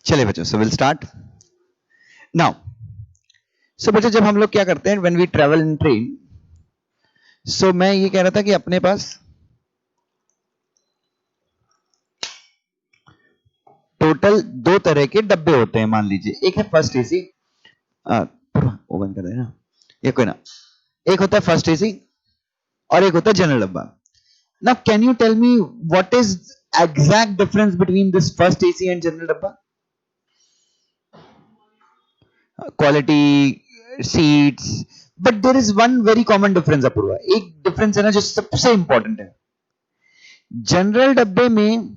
चलिए बच्चों, so will start now. So बच्चों, जब हम लोग क्या करते हैं when we travel in train, so मैं ये कह रहा था कि अपने पास टोटल दो तरह के डब्बे होते हैं। मान लीजिए एक है फर्स्ट एसी, वो बंद कर देना, ये कोई ना। एक होता है फर्स्ट एसी और एक होता है जनरल डब्बा। Now can you tell me what is exact difference between this first AC and general डब्बा? Quality, seats, but there is one very common difference. Apoorva, एक डिफरेंस है ना जो सबसे इंपॉर्टेंट है। जनरल डब्बे में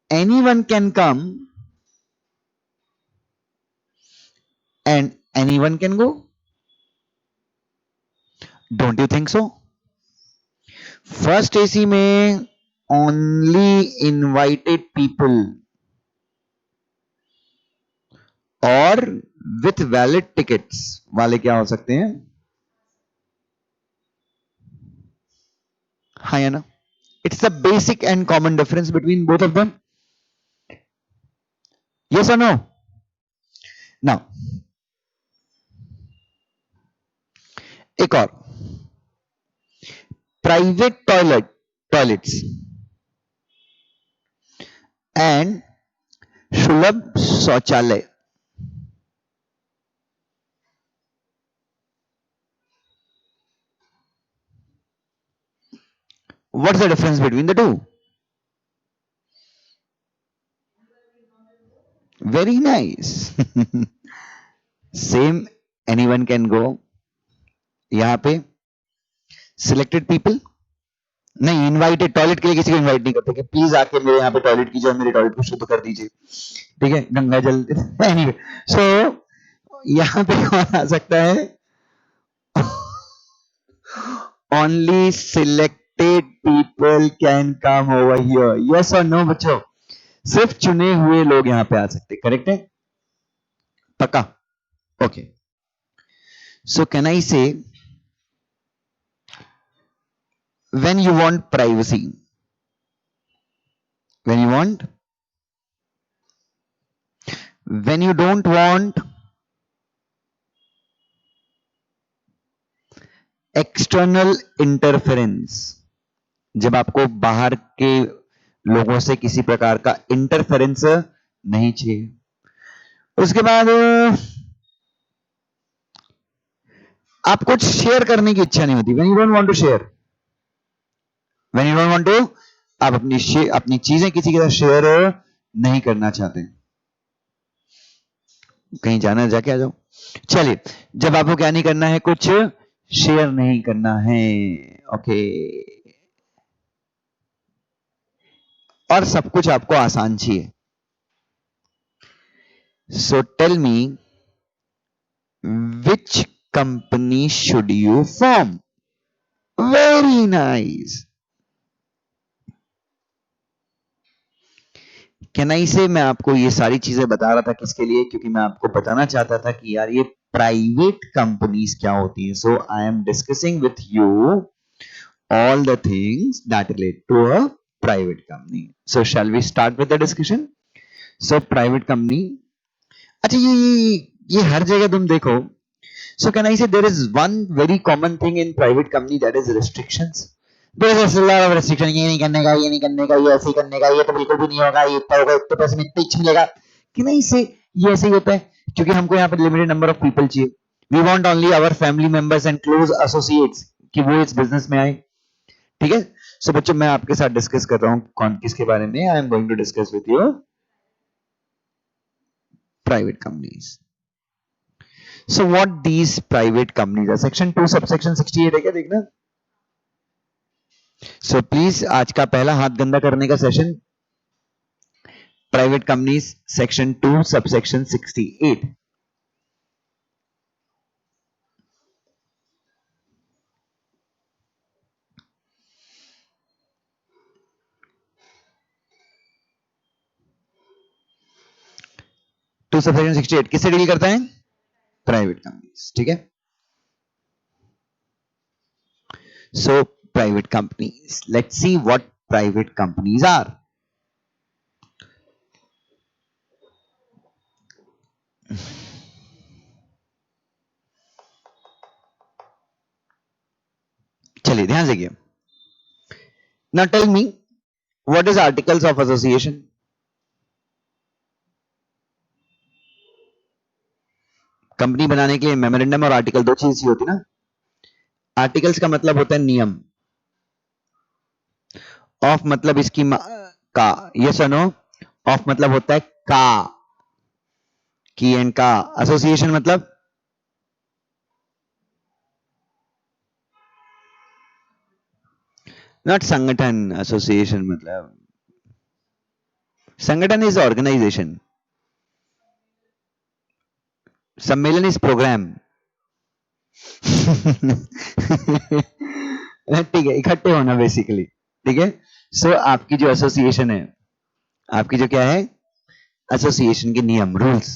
anyone can come and anyone can go. Don't you think so? First AC में only invited people और with valid tickets वाले क्या हो सकते हैं? हाँ या ना? It's the basic and common difference between both of them. Yes or no? Now, एक और, private toilets and सुलभ शौचालय. What's the difference between the two? Very nice. Same, anyone can go. यहाँ पे सिलेक्टेड पीपल नहीं, invited. Toilet के लिए किसी को इनवाइट नहीं करते कि प्लीज आके मेरे यहाँ पे टॉयलेट कीजिए और मेरे टॉयलेट को शुद्ध कर दीजिए, ठीक है, गंगा जल। एनीवे, सो यहाँ पे कौन आ सकता है? Only selected people can come over here. Yes और नो बच्चों? सिर्फ चुने हुए लोग यहाँ पे आ सकते। करेक्ट है? पक्का? ओके, सो कैन आई से when you want privacy, when you don't want external interference, जब आपको बाहर के लोगों से किसी प्रकार का इंटरफेरेंस नहीं चाहिए। उसके बाद आप कुछ शेयर करने की इच्छा नहीं होती, when you don't want to share, when you don't want to, आप अपनी चीजें किसी के साथ शेयर नहीं करना चाहते। कहीं जाना, जाके आ जाओ। चलिए, जब आपको क्या नहीं करना है, कुछ शेयर नहीं करना है, ओके, और सब कुछ आपको आसान चाहिए। So tell me which company should you form? Very nice. Can I say, मैं आपको ये सारी चीजें बता रहा था किसके लिए? क्योंकि मैं आपको बताना चाहता था कि यार ये प्राइवेट कंपनीज क्या होती है। So I am discussing with you all the things that relate to a private company. So shall we start with the discussion? So private company, अच्छा, ये हर जगह तुम देखो। So can I say there is one very common thing in private company, that is restrictions. There is a lot of restriction, ये नहीं करने का, ये नहीं करने का, ये ऐसे करने का, ये तो बिल्कुल भी नहीं होगा, ये इतना होगा, इतने पैसे में इतना ही मिलेगा। कि नहीं से ये ऐसे ही होता है क्योंकि हमको यहाँ पे लिमिटेड नंबर ऑफ पीपल चाहिए। We want only our family members and close associates कि वो इस बिजनेस में आए, ठीक है। सो बच्चों, मैं आपके साथ डिस्कस कर रहा हूं कौन किसके बारे में? I am going to discuss with you private companies. So what these private companies are? Section 2 subsection 68 है क्या? देखना। सो प्लीज, आज का पहला हाथ गंदा करने का session, private companies section 2 subsection 68। Two subsection 68 किससे डील करता है? प्राइवेट कंपनीज, ठीक है। So private companies, let's see what private companies are. चलिए ध्यान से, now tell me what is articles of association. Company बनाने के लिए मेमोरेंडम और आर्टिकल दो चीज होती है ना। आर्टिकल्स का मतलब होता है नियम, ऑफ मतलब इसकी का, ये सुनो, ऑफ मतलब होता है का, की एंड का, एसोसिएशन मतलब नॉट संगठन, एसोसिएशन मतलब संगठन इज ऑर्गेनाइजेशन, सम्मेलन इज प्रोग्राम। ठीक है, इकट्ठे होना बेसिकली। ठीक है, सो आपकी जो एसोसिएशन है, आपकी जो क्या है, एसोसिएशन के नियम, रूल्स,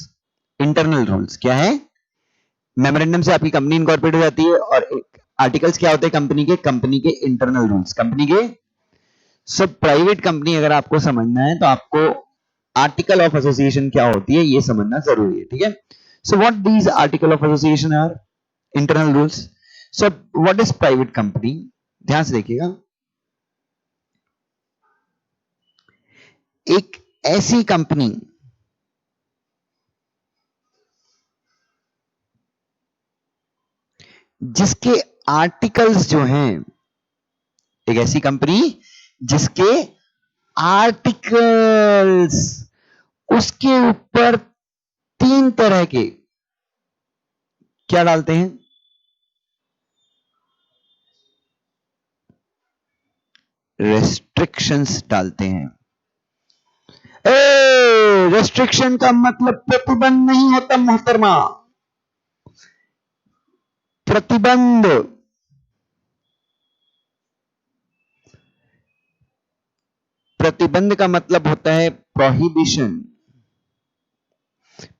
इंटरनल रूल्स क्या है। मेमोरेंडम से आपकी कंपनी इनकॉर्पोरेट हो जाती है, और आर्टिकल्स क्या होते हैं कंपनी के इंटरनल रूल्स, कंपनी के। सब प्राइवेट कंपनी अगर आपको समझना है तो आपको आर्टिकल ऑफ एसोसिएशन क्या होती है ये समझना जरूरी है। ठीक है, so what these article of association are, internal rules. So what is private company, ध्यान से देखिएगा। एक ऐसी कंपनी जिसके आर्टिकल्स जो हैं, एक ऐसी कंपनी जिसके आर्टिकल्स, उसके ऊपर तीन तरह के क्या डालते हैं, रेस्ट्रिक्शंस डालते हैं। रेस्ट्रिक्शन का मतलब प्रतिबंध नहीं होता मोहतरमा, प्रतिबंध, प्रतिबंध का मतलब होता है प्रोहिबिशन।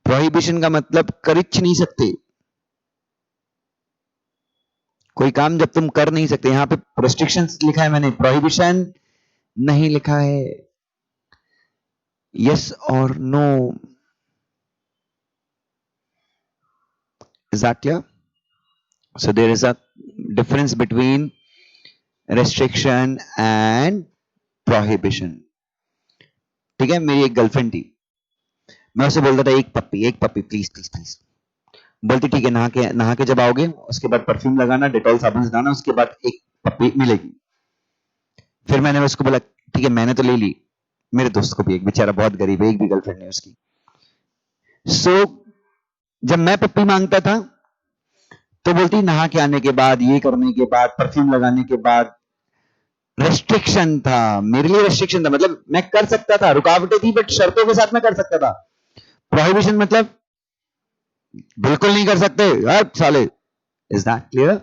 प्रोहिबिशन का मतलब कर नहीं सकते, कोई काम जब तुम कर नहीं सकते। यहां पे रेस्ट्रिक्शंस लिखा है मैंने, प्रोहिबिशन नहीं लिखा है। यस और no, is that clear? So there is a difference between restriction and prohibition. ठीक है, मेरी एक गर्लफ्रेंड थी, मैं उसे बोलता था एक पप्पी प्लीज प्लीज प्लीज। बोलती ठीक है, नहा के जब आओगे उसके बाद परफ्यूम लगाना, डेटॉल साबुन से नहाना, उसके बाद एक पप्पी मिलेगी। फिर मैंने उसको बोला ठीक है, मैंने तो ले ली, मेरे दोस्त को भी, एक बेचारा बहुत गरीब है, एक भी गर्लफ्रेंड नहीं उसकी। सो जब मैं पप्पी मांगता था तो बोलती नहा के आने के बाद, ये करने के बाद, परफ्यूम लगाने के बाद। रेस्ट्रिक्शन था, मेरे लिए रेस्ट्रिक्शन था, मतलब मैं कर सकता था, रुकावटें थी बट शर्तों के साथ मैं कर सकता था। प्रोहिबिशन मतलब बिल्कुल नहीं कर सकते यार साले। Is that clear?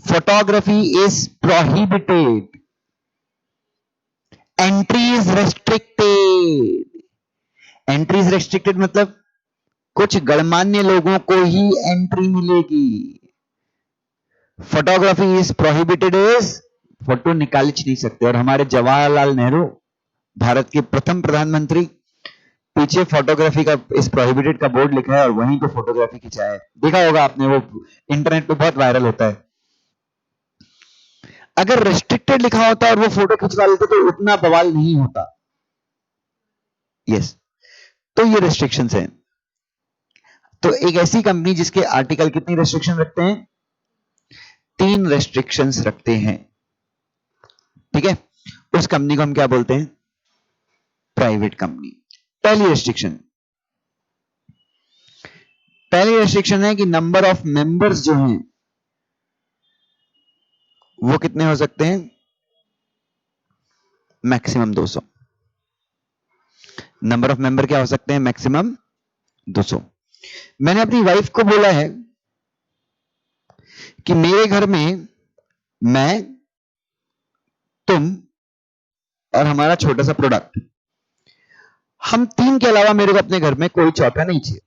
Photography is prohibited, entry is restricted. Entry is restricted मतलब कुछ गणमान्य लोगों को ही एंट्री मिलेगी। Photography is prohibited is photo निकाल नहीं सकते। और हमारे जवाहरलाल नेहरू, भारत के प्रथम प्रधानमंत्री, पीछे फोटोग्राफी का इस प्रोहिबिटेड का बोर्ड लिखा है और वहीं पे फोटोग्राफी खिंचाया है, देखा होगा आपने, वो इंटरनेट पे बहुत वायरल होता है। अगर रेस्ट्रिक्टेड लिखा होता और वो फोटो खिंचवा लेते तो उतना बवाल नहीं होता। यस, तो ये रेस्ट्रिक्शंस हैं। तो एक ऐसी कंपनी जिसके आर्टिकल कितनी रेस्ट्रिक्शन रखते हैं, 3 रेस्ट्रिक्शंस रखते हैं। ठीक है, उस कंपनी को हम क्या बोलते हैं, प्राइवेट कंपनी। पहली रेस्ट्रिक्शन है कि नंबर ऑफ मेंबर्स जो हैं वो कितने हो सकते हैं, मैक्सिमम 200। नंबर ऑफ मेंबर क्या हो सकते हैं, मैक्सिमम 200। मैंने अपनी वाइफ को बोला है कि मेरे घर में मैं, तुम और हमारा छोटा सा प्रोडक्ट, हम 3 के अलावा मेरे को अपने घर में कोई चौथा नहीं चाहिए।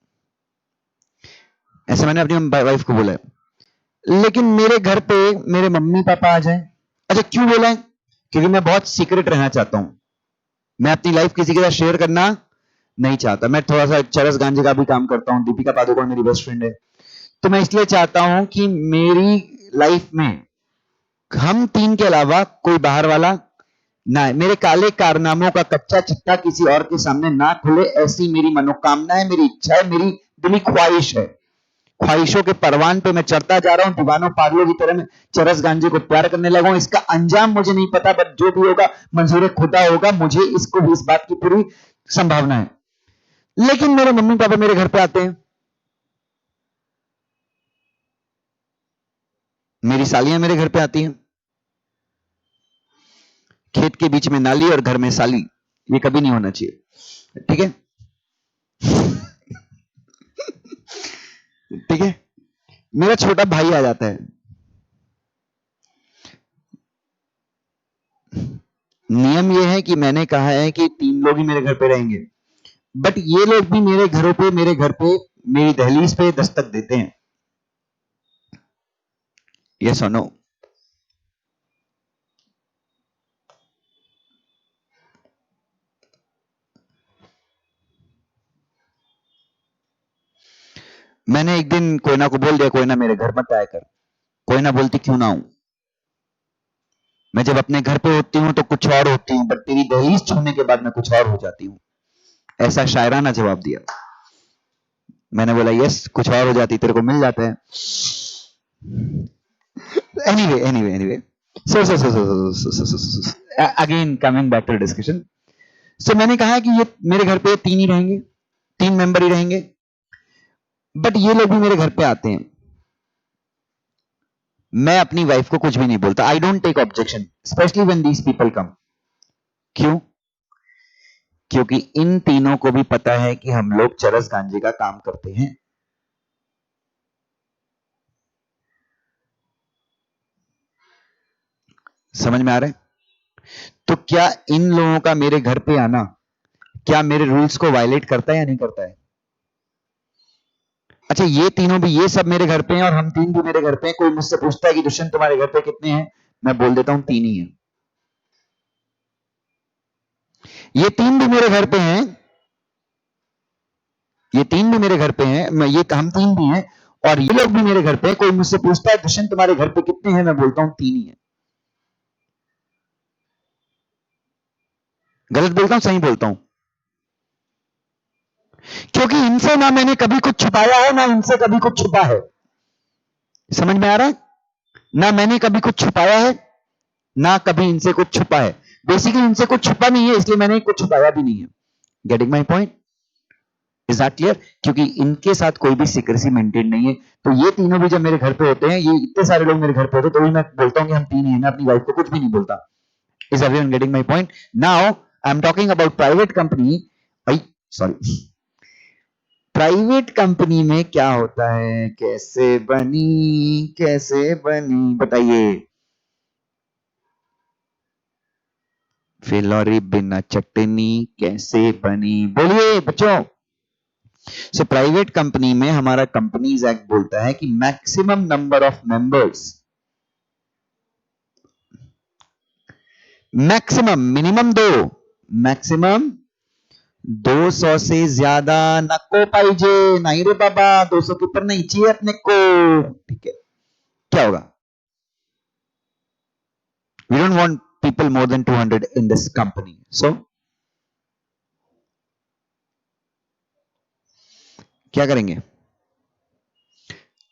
ऐसा मैंने अपनी वाइफ को बोला है। लेकिन मेरे घर पे मेरे मम्मी पापा आ जाए। अच्छा क्यों बोला है, क्योंकि मैं बहुत सीक्रेट रहना चाहता हूं, मैं अपनी लाइफ किसी के साथ शेयर करना नहीं चाहता। मैं थोड़ा सा चरस गांजे का भी काम करता हूँ, दीपिका पादुकोण मेरी बेस्ट फ्रेंड है, तो मैं इसलिए चाहता हूं कि मेरी लाइफ में हम तीन के अलावा कोई बाहर वाला ना है, मेरे काले कारनामों का कच्चा चिट्ठा किसी और के सामने ना खुले, ऐसी मेरी मनोकामना है, मेरी इच्छा है, मेरी दिली ख्वाहिश है। ख्वाहिशों के परवान पे मैं चढ़ता जा रहा हूं, दीवानों पागलों की तरह मैं चरस गांजे को प्यार करने लगा हूं। इसका अंजाम मुझे नहीं पता, बट जो भी होगा मंजूर खुदा होगा। मुझे इसको भी इस बात की पूरी संभावना है। लेकिन मेरे मम्मी पापा मेरे घर पे आते हैं, मेरी सालियां मेरे घर पे आती हैं। खेत के बीच में नाली और घर में साली, ये कभी नहीं होना चाहिए, ठीक है? ठीक है। मेरा छोटा भाई आ जाता है। नियम यह है कि मैंने कहा है कि तीन लोग ही मेरे घर पे रहेंगे, बट ये लोग भी मेरे घरों पे, मेरे घर पे, मेरी दहलीज पे दस्तक देते हैं। यस और नो? मैंने एक दिन कोयना को बोल दिया, कोयना मेरे घर मत आया कर। कोयना बोलती क्यों ना आऊं, मैं जब अपने घर पे होती हूं तो कुछ और होती हूं, बट तेरी दहलीज छूने के बाद मैं कुछ और हो जाती हूं। ऐसा शायराना जवाब दिया। मैंने बोला यस, कुछ और हो जाती, तेरे को मिल जाता है। Anyway so again coming back to discussion. So मैंने कहा कि ये मेरे घर पे तीन ही रहेंगे, तीन मेंबर ही रहेंगे, बट ये लोग भी मेरे घर पे आते हैं। मैं अपनी वाइफ को कुछ भी नहीं बोलता, I don't take objection, specially when these people come. क्यों? क्योंकि इन तीनों को भी पता है कि हम लोग चरस गांजे का काम करते हैं। समझ में आ रहा है? तो क्या इन लोगों का मेरे घर पे आना क्या मेरे रूल्स को वायलेट करता है या नहीं करता है? अच्छा, ये तीनों भी, ये सब मेरे घर पे हैं और हम तीन भी मेरे घर पे हैं। कोई मुझसे पूछता है कि दुष्यंत तुम्हारे घर पे कितने हैं, मैं बोल देता हूं तीन ही हैं। ये तीन भी मेरे घर पे हैं, ये तीन भी मेरे घर पे हैं, मैं ये हम तीन भी हैं, और ये लोग भी मेरे घर पे हैं। कोई मुझसे पूछता है दुष्यंत तुम्हारे घर पे कितने हैं, मैं बोलता हूं तीन ही हैं। गलत बोलता हूं, सही बोलता हूं? क्योंकि इनसे ना मैंने कभी कुछ छुपाया है, ना इनसे कभी कुछ छुपा है। समझ में आ रहा है? ना मैंने कभी कुछ छुपाया है, ना कभी इनसे कुछ छुपा है। बेसिकली इनसे कुछ छुपा नहीं है, इसलिए मैंने कुछ छुपाया भी नहीं है। Getting my point? Is that clear? क्योंकि इनके साथ कोई भी सीक्रेसी मेंटेन नहीं है। तो ये तीनों भी जब मेरे घर पे होते हैं, ये इतने सारे लोग मेरे घर पे होते हैं, तो भी मैं बोलता हूं कि हम तीन ही हैं, मैं अपनी वाइफ को कुछ भी नहीं बोलता। Is everyone getting my point? Now I am talking about private company. भाई सॉरी, प्राइवेट कंपनी में क्या होता है, कैसे बनी बताइए? फिलौरी बिना चटनी कैसे बनी, बोलिए बच्चों। सो प्राइवेट कंपनी में हमारा कंपनीज एक्ट बोलता है कि maximum number of members, maximum, minimum दो, मैक्सिमम 200 से ज्यादा नको पाइजे। नहीं रे बाबा, 200 के ऊपर नहीं चाहिए अपने को। ठीक है, क्या होगा? We don't want people more than 200 in this company. So क्या करेंगे?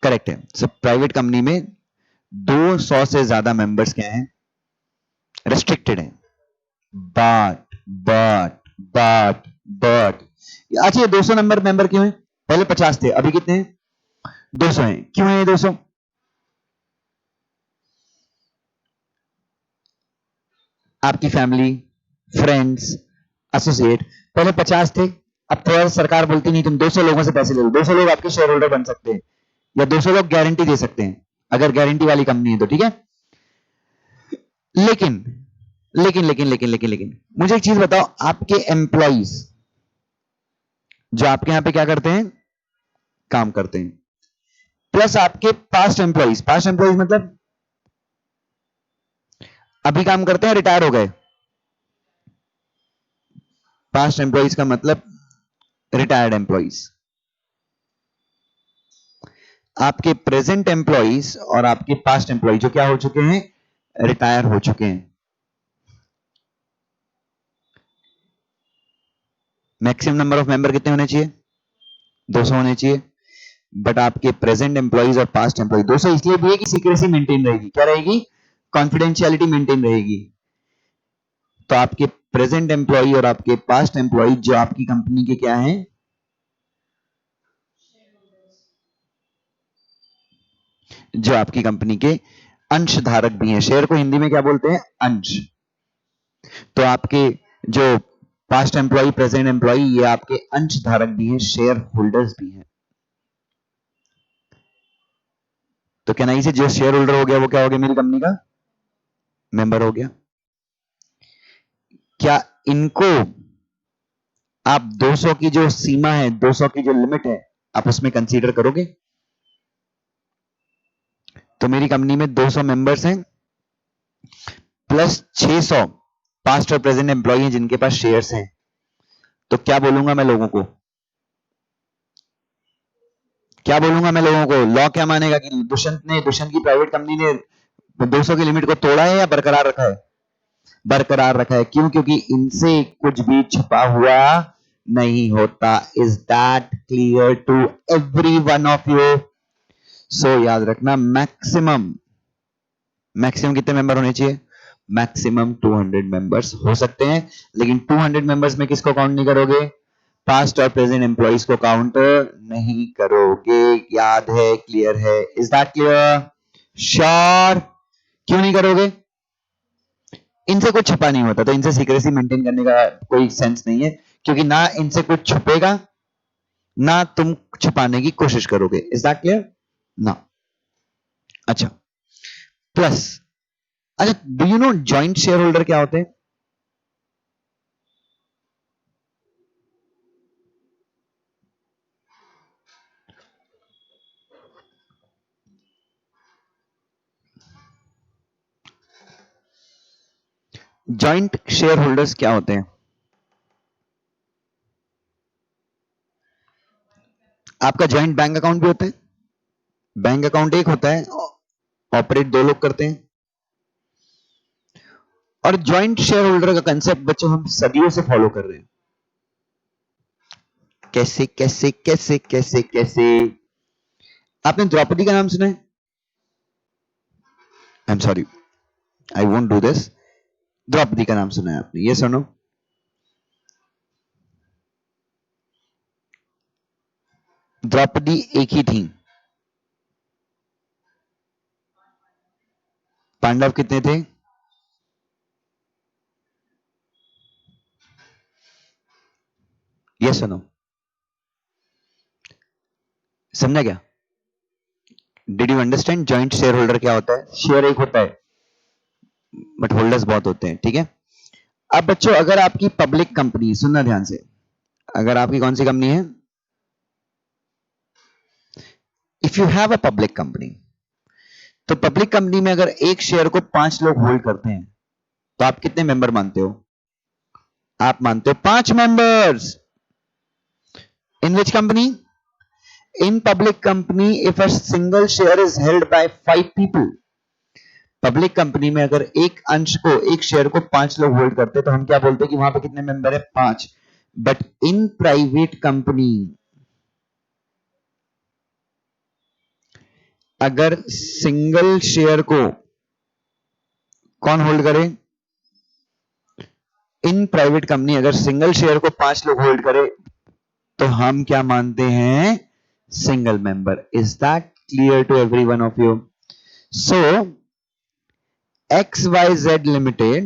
करेक्ट है। सो प्राइवेट कंपनी में 200 से ज्यादा मेंबर्स क्या हैं? रेस्ट्रिक्टेड है। बट अच्छा, ये 200 नंबर मेंबर क्यों है? पहले 50 थे, अभी कितने हैं? 200 हैं। क्यों है ये 200? आपकी फैमिली, फ्रेंड्स, एसोसिएट, पहले 50 थे, अब थोड़ा सा सरकार बोलती नहीं, तुम 200 लोगों से पैसे ले लो। 200 लोग आपके शेयर होल्डर बन सकते हैं, या 200 लोग गारंटी दे सकते हैं, अगर गारंटी वाली कंपनी है तो, ठीक है? लेकिन लेकिन मुझे एक चीज बताओ, आपके एम्प्लॉइज जो आपके यहां पे क्या करते हैं, काम करते हैं, प्लस आपके पास्ट एम्प्लॉइज मतलब अभी काम करते हैं, रिटायर हो गए। पास्ट एम्प्लॉइज का मतलब रिटायर्ड एम्प्लॉइज। आपके प्रेजेंट एम्प्लॉइज और आपके पास्ट एम्प्लॉय जो क्या हो चुके हैं, रिटायर हो चुके हैं। मैक्सिमम नंबर ऑफ मेंबर कितने होने चाहिए, 200 होने चाहिए। बट आपके प्रेजेंट एम्प्लॉइज और पास्ट एम्प्लॉय 200 इसलिए भी है कि सीक्रेसी मेंटेन रहेगी, क्या रहेगी, कॉन्फिडेंशियलिटी मेंटेन रहेगी। तो आपके प्रेजेंट एम्प्लॉय और आपके पास्ट एम्प्लॉय जो आपकी कंपनी के क्या हैं, जो आपकी कंपनी के अंशधारक भी हैं। शेयर को हिंदी में क्या बोलते हैं, अंश। तो आपके जो पास्ट एम्प्लॉय प्रेजेंट एम्प्लॉय ये आपके अंशधारक भी हैं, शेयर होल्डर्स भी हैं। तो क्या नहीं से जो शेयर होल्डर हो गया वो क्या हो गया, मेरी कंपनी का मेंबर हो गया। क्या इनको आप 200 की जो सीमा है, 200 की जो लिमिट है, आप उसमें कंसीडर करोगे। तो मेरी कंपनी में 200 मेंबर्स हैं प्लस 600 पास्ट और प्रेजेंट एम्प्लॉय हैं जिनके पास शेयर्स हैं। तो क्या बोलूंगा मैं लोगों को, क्या बोलूंगा मैं लोगों को, लॉ क्या मानेगा कि दुष्यंत की प्राइवेट कंपनी ने 200 की लिमिट को तोड़ा है या बरकरार रखा है, बरकरार रखा है। क्यों, क्योंकि इनसे कुछ भी छुपा हुआ नहीं होता। Is that clear to every one of you. So याद रखना, मैक्सिमम मैक्सिमम कितने मेंबर होने चाहिए, मैक्सिमम 200 मेंबर्स हो सकते हैं। लेकिन 200 मेंबर्स में किसको काउंट नहीं करोगे, पास्ट और प्रेजेंट एम्प्लॉइज को काउंट नहीं करोगे। याद है, क्लियर है, इज दैट क्लियर, श्योर। क्यों नहीं करोगे, इनसे कुछ छुपा नहीं होता, तो इनसे सीक्रेसी मेंटेन करने का कोई सेंस नहीं है, क्योंकि ना इनसे कुछ छुपेगा ना तुम छुपाने की कोशिश करोगे। इज दैट क्लियर ना। अच्छा, प्लस, अच्छा, do you know joint share holder क्या होते हैं। जॉइंट शेयर होल्डर्स क्या होते हैं, आपका जॉइंट बैंक अकाउंट भी होता है। बैंक अकाउंट एक होता है, ऑपरेट दो लोग करते हैं। और जॉइंट शेयर होल्डर का कंसेप्ट बच्चों हम सदियों से फॉलो कर रहे हैं। कैसे कैसे कैसे कैसे कैसे, आपने द्रौपदी का नाम सुना है, I am sorry, I won't do this. Draupadi का नाम सुना है आपने, ये सुनो। द्रौपदी एक ही थी, पांडव कितने थे, ये सुनो, समझा क्या, did you understand joint share holder क्या होता है। शेयर एक होता है बट होल्डर्स बहुत होते हैं, ठीक है। अब बच्चों अगर आपकी पब्लिक कंपनी, सुनना ध्यान से, अगर आपकी कौन सी कंपनी है, if you have a public company, तो पब्लिक कंपनी में अगर एक शेयर को 5 लोग होल्ड करते हैं तो आप कितने मेंबर मानते हो, आप मानते हो 5 members. In which company, in public company if a single share is held by 5 people, public company में अगर एक अंश को, एक शेयर को 5 लोग होल्ड करते हैं तो हम क्या बोलते हैं कि वहां पे कितने मेंबर है, 5। बट इन प्राइवेट कंपनी अगर सिंगल शेयर को कौन होल्ड करे, इन प्राइवेट कंपनी अगर सिंगल शेयर को 5 लोग होल्ड करे तो हम क्या मानते हैं, single member. Is that clear to every one of you. So XYZ limited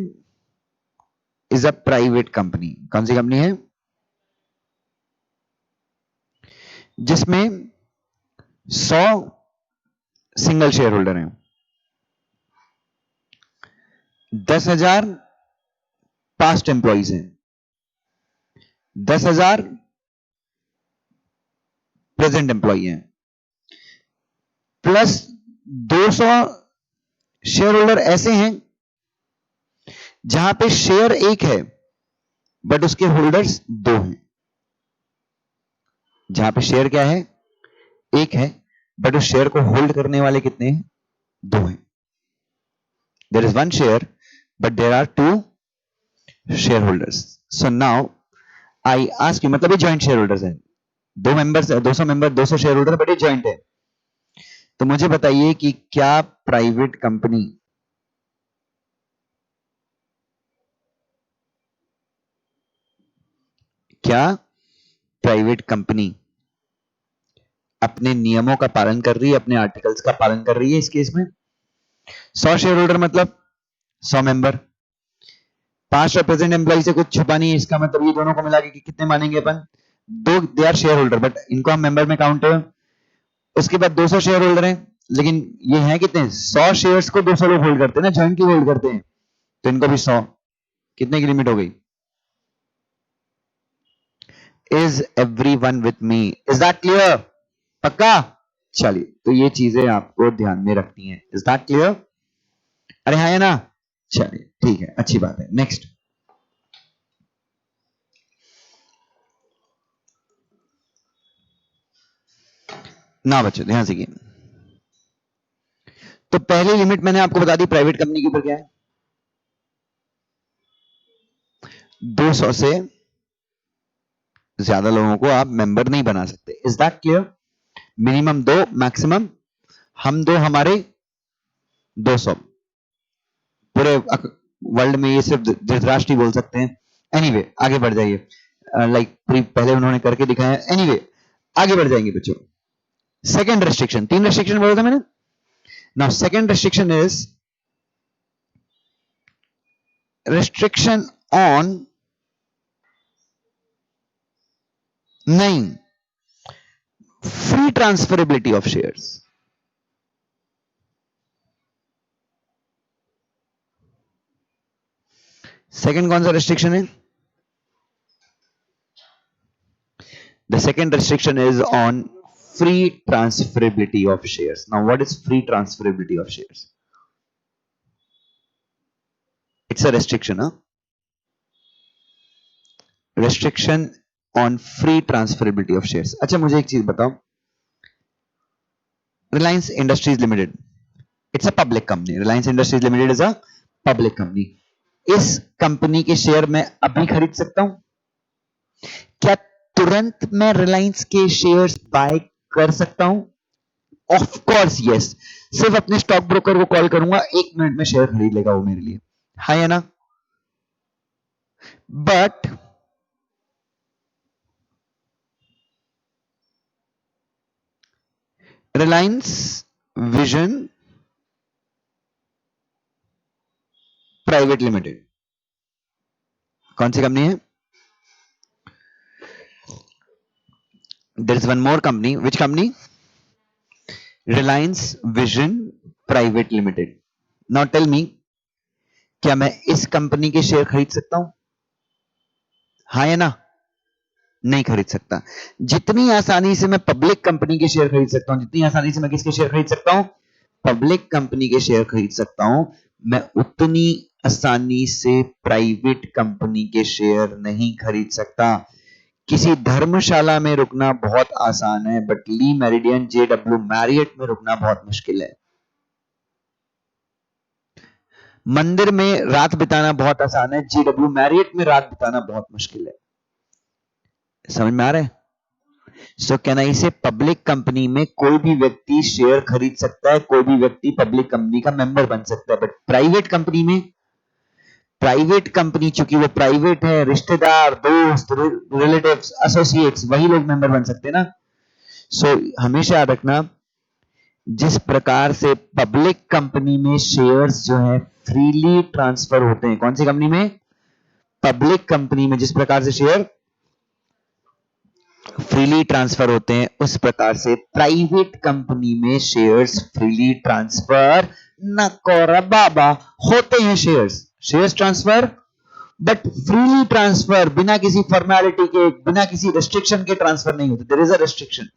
is a private company. कौन सी कंपनी है, जिसमें 100 सिंगल शेयर होल्डर हैं, 10,000 पास्ट एम्प्लॉइज हैं, 10,000 प्रेजेंट एम्प्लॉई हैं, प्लस 200 शेयर होल्डर ऐसे हैं जहां पे शेयर एक है बट उसके होल्डर्स 2 हैं। जहां पे शेयर क्या है, एक है, बट उस शेयर को होल्ड करने वाले कितने हैं, दो हैं. There is one share but there are two share holders. So now I ask you, मतलब ये ज्वाइंट शेयर होल्डर्स हैं, दो members, 200 member, 200 share holder, but ये ज्वाइंट है. तो मुझे बताइए कि क्या प्राइवेट कंपनी अपने नियमों का पालन कर रही है, अपने आर्टिकल्स का पालन कर रही है. इस केस में 100 शेयर होल्डर मतलब 100 मेंबर, 5 रिप्रेजेंट एम्प्लॉय से कुछ छुपा नहीं है. इसका मतलब ये दोनों को मिला के कितने मानेंगे अपन, दो. They are share holder but इनको हम मेंबर में काउंट है. उसके बाद 200 शेयर होल्डर हैं, लेकिन ये है कितने, 100 शेयर्स को 200 लोग होल्ड करते हैं ना, ज्वाइंटली होल्ड करते हैं, तो इनको भी 100. कितने की लिमिट हो गई? Is everyone with me? Is that clear? पक्का? चलिए, तो ये चीजें आपको ध्यान में रखनी है. Is that clear? अरे हाँ है ना? चलिए ठीक है, अच्छी बात है. नेक्स्ट, ना बच्चों ध्यान से. तो पहली लिमिट मैंने आपको बता दी प्राइवेट कंपनी के ऊपर क्या है, 200 से ज्यादा लोगों को आप मेंबर नहीं बना सकते. Is that clear? मिनिमम दो, मैक्सिमम हम दो, हमारे 200. पूरे वर्ल्ड में ये सिर्फ धृतराष्ट्र ही बोल सकते हैं. एनीवे आगे बढ़ जाइए. लाइक पहले उन्होंने करके दिखाया. एनीवे आगे बढ़ जाएंगे बच्चों. सेकंड रेस्ट्रिक्शन, 3 रेस्ट्रिक्शन बोला था मैंने. Now second restriction is restriction on, नहीं, free transferability of shares. Second कौन सा रेस्ट्रिक्शन है? The second restriction is on free transferability of shares. Now what is free transferability of shares? It's a restriction, huh? Restriction on free transferability of shares. अच्छा मुझे एक चीज बताओ, Reliance Industries Limited, it's a public company. Reliance Industries Limited is a public company. इस company के share मैं अभी खरीद सकता हूं? क्या तुरंत मैं रिलायंस के शेयर्स बाय कर सकता हूं? Of course yes. सिर्फ अपने स्टॉक ब्रोकर को कॉल करूंगा, 1 मिनट में शेयर खरीद लेगा वो मेरे लिए. हाँ या ना? But Reliance vision private limited कौन सी कंपनी है? There is one more company. Which company? Reliance vision private limited. Now tell me, क्या मैं इस कंपनी के शेयर खरीद सकता हूं? हाँ या ना? नहीं खरीद सकता. जितनी आसानी से मैं पब्लिक कंपनी के शेयर खरीद सकता हूं, जितनी आसानी से मैं किसके शेयर खरीद सकता हूं? पब्लिक कंपनी के शेयर खरीद सकता हूं, मैं उतनी आसानी से प्राइवेट कंपनी के शेयर नहीं खरीद सकता. किसी धर्मशाला में रुकना बहुत आसान है, but Lee meridian, JW Marriott में रुकना बहुत मुश्किल है. मंदिर में रात बिताना बहुत आसान है, JW मैरियट में रात बिताना बहुत मुश्किल है. समझ में आ रहा है? सो कैन आई से पब्लिक कंपनी में कोई भी व्यक्ति शेयर खरीद सकता है, कोई भी व्यक्ति पब्लिक कंपनी का मेंबर बन सकता है, बट प्राइवेट कंपनी में, प्राइवेट कंपनी चूंकि वो प्राइवेट है, रिश्तेदार, दोस्त, रिलेटिव्स, एसोसिएट्स, वही लोग मेंबर बन सकते हैं ना. सो हमेशा याद रखना, जिस प्रकार से पब्लिक कंपनी में शेयर्स जो है फ्रीली ट्रांसफर होते हैं, कौन सी कंपनी में? पब्लिक कंपनी में जिस प्रकार से शेयर फ्रीली ट्रांसफर होते हैं, उस प्रकार से प्राइवेट कंपनी में शेयर्स फ्रीली ट्रांसफर न करो बाबा होते हैं. Shares transfer, but freely transfer, बिना किसी फॉर्मेलिटी के, बिना किसी रेस्ट्रिक्शन के ट्रांसफर नहीं होते. There is a restriction.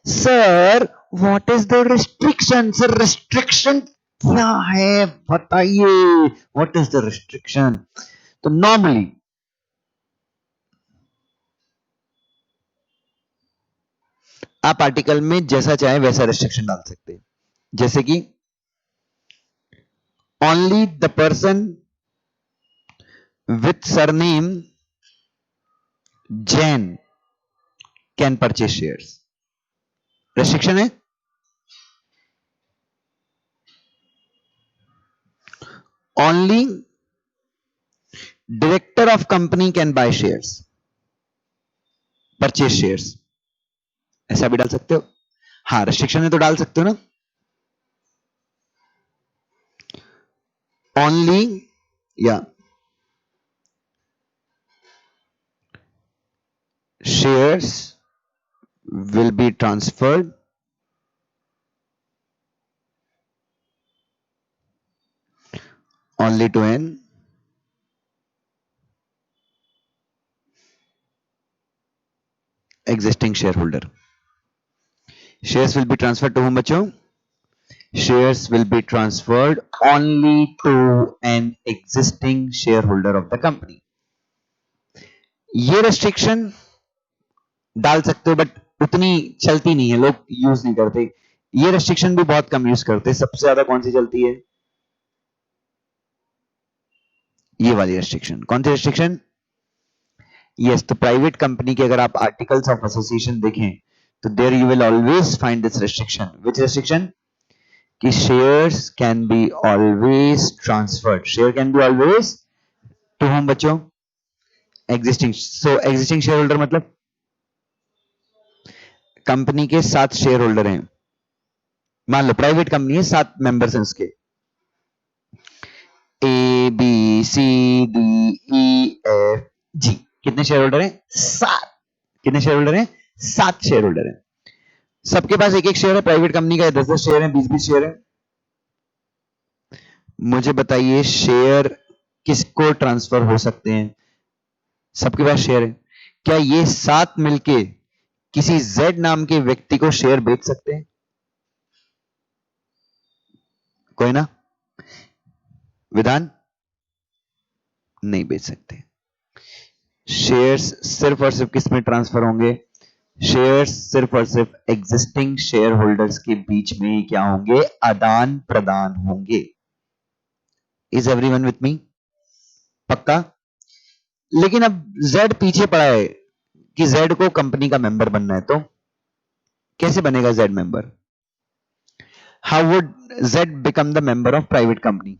Sir what is the restriction? Sir restriction क्या है बताइए, व्हाट इज द रेस्ट्रिक्शन? तो नॉर्मली आप आर्टिकल में जैसा चाहे वैसा रेस्ट्रिक्शन डाल सकते हैं, जैसे कि only the person with surname Jain can purchase shares, restriction है। Only director of company can buy shares, purchase shares, ऐसा भी डाल सकते हो। हाँ, रेस्ट्रिक्शन है तो डाल सकते हो ना। ओनली या shares will be transferred only to an existing shareholder. Shares will be transferred to whom बच्चों? Shares will be transferred only to an existing shareholder of the company. ये restriction डाल सकते हो बट उतनी चलती नहीं है, लोग यूज नहीं करते। ये restriction भी बहुत कम यूज करते हैं। सबसे ज्यादा कौन सी चलती है? ये वाली restriction। कौन सी restriction? यस, तो प्राइवेट कंपनी के अगर आप आर्टिकल्स ऑफ एसोसिएशन देखें तो there you will always find this restriction. Which restriction? कि shares can be always transferred, share can be always to whom बच्चों? Existing. So existing share holder मतलब company के 7 share holder हैं, मान लो private company है, 7 members हैं उसके, A B C D E F G. कितने शेयर होल्डर हैं? 7। कितने शेयर होल्डर हैं? 7 शेयर होल्डर हैं। सबके पास एक एक शेयर है, प्राइवेट कंपनी का 10-10 शेयर है, 20-20 शेयर है। मुझे बताइए शेयर किसको ट्रांसफर हो सकते हैं? सबके पास शेयर है, क्या ये 7 मिलके किसी जेड नाम के व्यक्ति को शेयर बेच सकते हैं? कोई ना विधान नहीं बेच सकते। शेयर्स सिर्फ और सिर्फ किस में ट्रांसफर होंगे? शेयर्स सिर्फ और सिर्फ एग्जिस्टिंग शेयर होल्डर्स के बीच में क्या होंगे? आदान प्रदान होंगे। Is everyone with me? पक्का? लेकिन अब जेड पीछे पड़ा है कि जेड को कंपनी का मेंबर बनना है, तो कैसे बनेगा Z member? How would Z become the member of private company?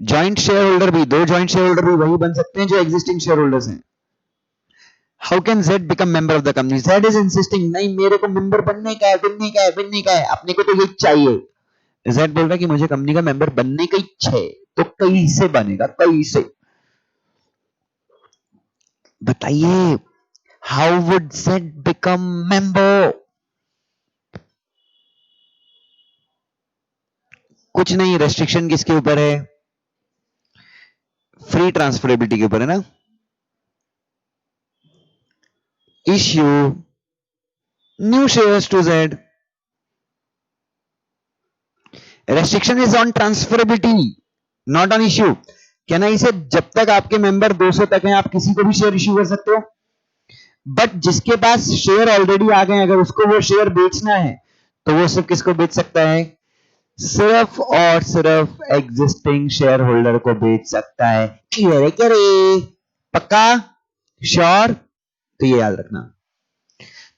Joint share holder भी, 2 जॉइंट शेयर होल्डर भी वही बन सकते हैं जो एग्जिस्टिंग शेयर होल्डर्स हैं। How can Z become member of the company? Z is insisting, नहीं मेरे को मेंबर बनने का है, बनने का है, बनने का है, अपने को तो ये चाहिए। जेड बोल रहा है कि मुझे कंपनी का मेंबर बनने का इच्छा है, तो कैसे बनेगा? कैसे बताइए? How would Z become member? कुछ नहीं, रेस्ट्रिक्शन किसके ऊपर है? फ्री ट्रांसफरेबिलिटी के ऊपर है ना। Issue new shares to Z, restriction is on transferability not on issue। कहना इसे जब तक आपके मेंबर 200 तक हैं आप किसी को भी शेयर इश्यू कर सकते हो, बट जिसके पास शेयर ऑलरेडी आ गए अगर उसको वो शेयर बेचना है तो वो सिर्फ किसको बेच सकता है? सिर्फ और सिर्फ एग्जिस्टिंग शेयर होल्डर को बेच सकता है। क्लियर है क्या रे? पक्का? श्योर? तो ये याद रखना।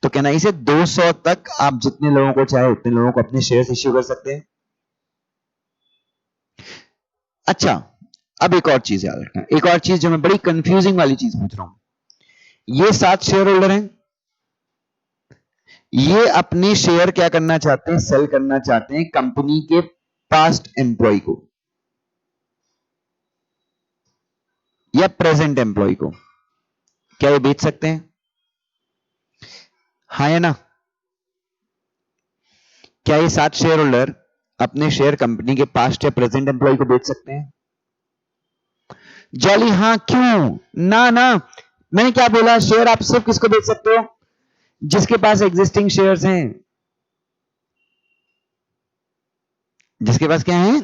तो कहना इसे 200 तक आप जितने लोगों को चाहे उतने लोगों को अपने शेयर इश्यू कर सकते हैं। अच्छा, अब एक और चीज याद रखना, एक और चीज जो मैं बड़ी कंफ्यूजिंग वाली चीज पूछ रहा हूं। ये 7 शेयर होल्डर हैं, ये अपने शेयर क्या करना चाहते हैं? सेल करना चाहते हैं कंपनी के पास्ट एम्प्लॉय को या प्रेजेंट एम्प्लॉय को। क्या ये बेच सकते हैं? हाँ या ना? क्या ये 7 शेयर होल्डर अपने शेयर कंपनी के पास्ट या प्रेजेंट एम्प्लॉय को बेच सकते हैं? जॉली हाँ, क्यों ना? ना मैंने क्या बोला? शेयर आप सिर्फ किसको बेच सकते हो? जिसके पास एग्जिस्टिंग शेयर्स हैं। जिसके पास क्या है?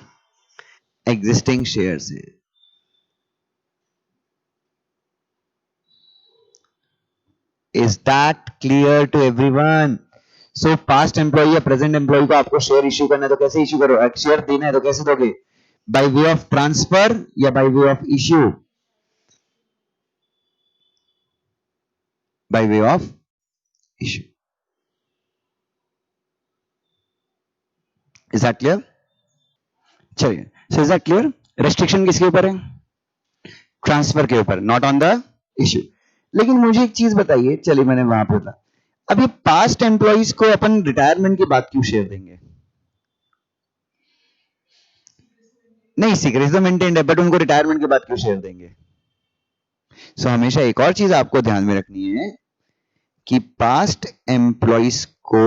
एग्जिस्टिंग शेयर्स हैं। Is that clear to everyone? So past employee या प्रेजेंट एम्प्लॉय को आपको शेयर इश्यू करना है तो कैसे इश्यू करो? शेयर देना है तो कैसे दोगे? बाय वे ऑफ ट्रांसफर या by way of issue? By way of issue. Is that clear? चलिए, so is that clear? Restriction किसके ऊपर है? ट्रांसफर के ऊपर, नॉट ऑन द इश्यू। लेकिन मुझे एक चीज बताइए, चलिए मैंने वहां पे था, अब ये पास्ट एम्प्लॉइज को अपन रिटायरमेंट के बाद क्यों शेयर देंगे? नहीं, सीक्रेट तो मेंटेन्ड है, बट उनको रिटायरमेंट के बाद क्यों शेयर देंगे? सो हमेशा एक और चीज आपको ध्यान में रखनी है कि पास्ट एम्प्लॉइज को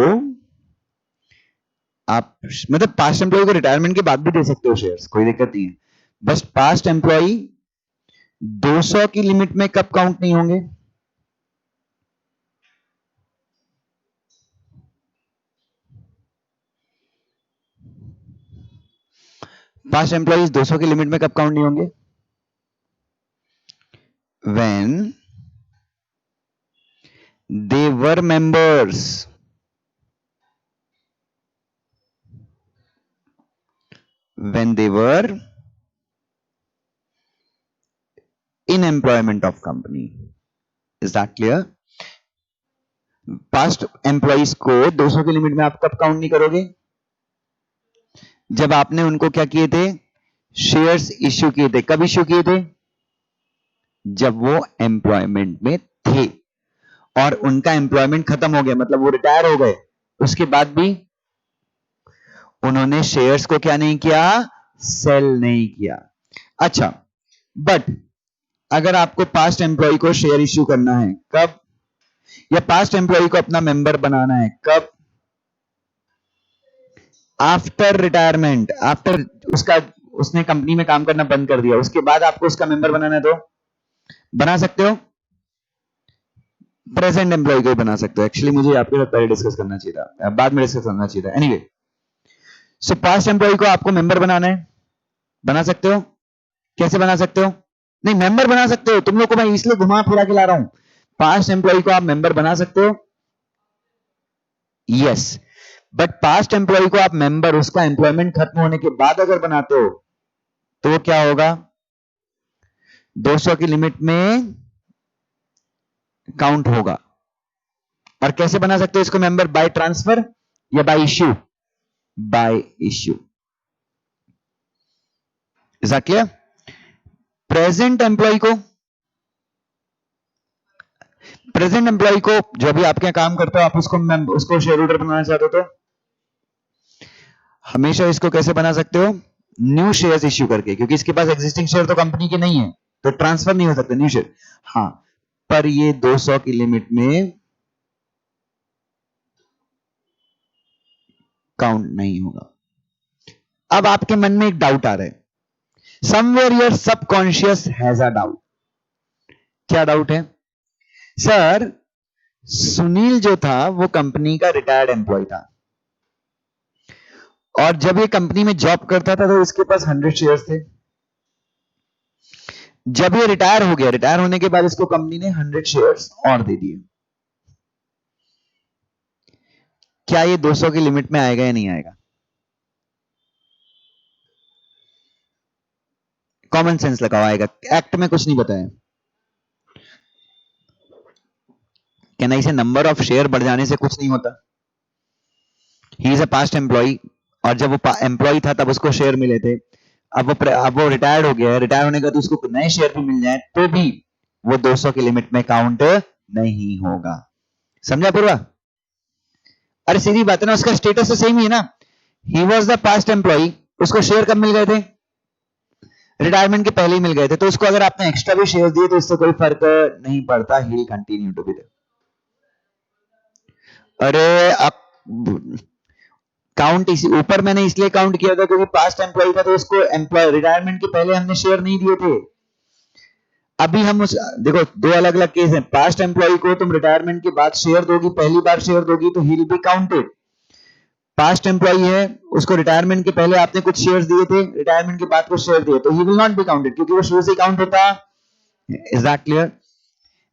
आप, मतलब पास्ट एम्प्लॉय को रिटायरमेंट के बाद भी दे सकते हो शेयर्स, कोई दिक्कत नहीं है। बस पास्ट एम्प्लॉय 200 की लिमिट में कब काउंट नहीं होंगे? पास्ट एम्प्लॉइज 200 की लिमिट में कब काउंट नहीं होंगे? When they were members, when they were in employment of company. Is that clear? Past employees को 200 की लिमिट में आप कब काउंट नहीं करोगे? जब आपने उनको क्या किए थे? शेयर्स इश्यू किए थे। कब इश्यू किए थे? जब वो एम्प्लॉयमेंट में थे और उनका एम्प्लॉयमेंट खत्म हो गया, मतलब वो रिटायर हो गए, उसके बाद भी उन्होंने शेयर्स को क्या नहीं किया? सेल नहीं किया। अच्छा, बट अगर आपको पास्ट एम्प्लॉय को शेयर इश्यू करना है, कब? या पास्ट एम्प्लॉय को अपना मेंबर बनाना है, कब? आफ्टर रिटायरमेंट, आफ्टर उसका, उसने कंपनी में काम करना बंद कर दिया, उसके बाद आपको उसका मेंबर बनाना है तो बना सकते हो। प्रेजेंट एम्प्लॉय को ही बना सकते हो। एक्चुअली मुझे आपके साथ पहले डिस्कस करना चाहिए था, बाद में डिस्कस करना चाहिए था। एनीवे, सो पास्ट एम्प्लॉय को आपको मेंबर बनाना है, बना सकते हो। कैसे बना सकते हो? नहीं, मेंबर बना सकते हो। तुम लोग को मैं इसलिए घुमा फिरा के ला रहा हूं, पास्ट एम्प्लॉय को आप मेंबर बना सकते हो, यस। बट पास्ट एम्प्लॉय को आप मेंबर उसका एम्प्लॉयमेंट खत्म होने के बाद अगर बनाते हो तो वो क्या होगा? 200 की लिमिट में काउंट होगा। और कैसे बना सकते हो इसको मेंबर? बाय ट्रांसफर या by issue? By issue. Is that clear? Present employee को, प्रेजेंट एम्प्लॉय को जो भी आपके यहां काम करता है, आप उसको शेयर होल्डर बनाना चाहते हो तो हमेशा इसको कैसे बना सकते हो? न्यू शेयर्स इश्यू करके, क्योंकि इसके पास एग्जिस्टिंग शेयर तो कंपनी के नहीं है, तो ट्रांसफर नहीं हो सकते न्यू शेयर। हाँ, पर ये 200 की लिमिट में काउंट नहीं होगा। अब आपके मन में एक डाउट आ रहा है, somewhere your subconscious has a doubt. क्या डाउट है? सर, सुनील जो था वो कंपनी का रिटायर्ड एम्प्लॉय था, और जब ये कंपनी में जॉब करता था तो इसके पास 100 शेयर्स थे। जब ये रिटायर हो गया, रिटायर होने के बाद इसको कंपनी ने 100 शेयर्स और दे दिए, क्या ये 200 की लिमिट में आएगा या नहीं आएगा? कॉमन सेंस लगाओ, आएगा। एक्ट में कुछ नहीं बताया। कहना इसे नंबर ऑफ शेयर बढ़ जाने से कुछ नहीं होता। He is a past employee, और जब वो एम्प्लॉय था तब उसको शेयर मिले थे। अब वो रिटायर्ड हो गया है, रिटायर होने के बाद उसको नए शेयर भी मिल जाए तो भी वो 200 की लिमिट में काउंट नहीं होगा। समझा पूर्वा? अरे सीधी बात है ना, उसका स्टेटस तो सेम ही है ना। He was the past employee, उसको शेयर कब मिल गए थे? रिटायरमेंट के पहले ही मिल गए थे, तो उसको अगर आपने एक्स्ट्रा भी शेयर दिए तो इससे कोई फर्क नहीं पड़ता, he will continue to be there. अरे काउंट इसी ऊपर मैंने इसलिए काउंट किया था क्योंकि पास्ट एम्प्लॉय था, तो उसको एम्प्लॉय रिटायरमेंट के पहले हमने शेयर नहीं दिए थे। अभी हम उस, देखो दो अलग अलग केस हैं। पास्ट एम्प्लॉय को तुम रिटायरमेंट के बाद शेयर दोगी, पहली बार शेयर दोगी तो he will be counted. Past employee है, उसको रिटायरमेंट के पहले आपने कुछ शेयर्स दिए थे, रिटायरमेंट के बाद कुछ शेयर दिए, तो he will not be counted क्योंकि वो शुरू से काउंट होता। Is that clear?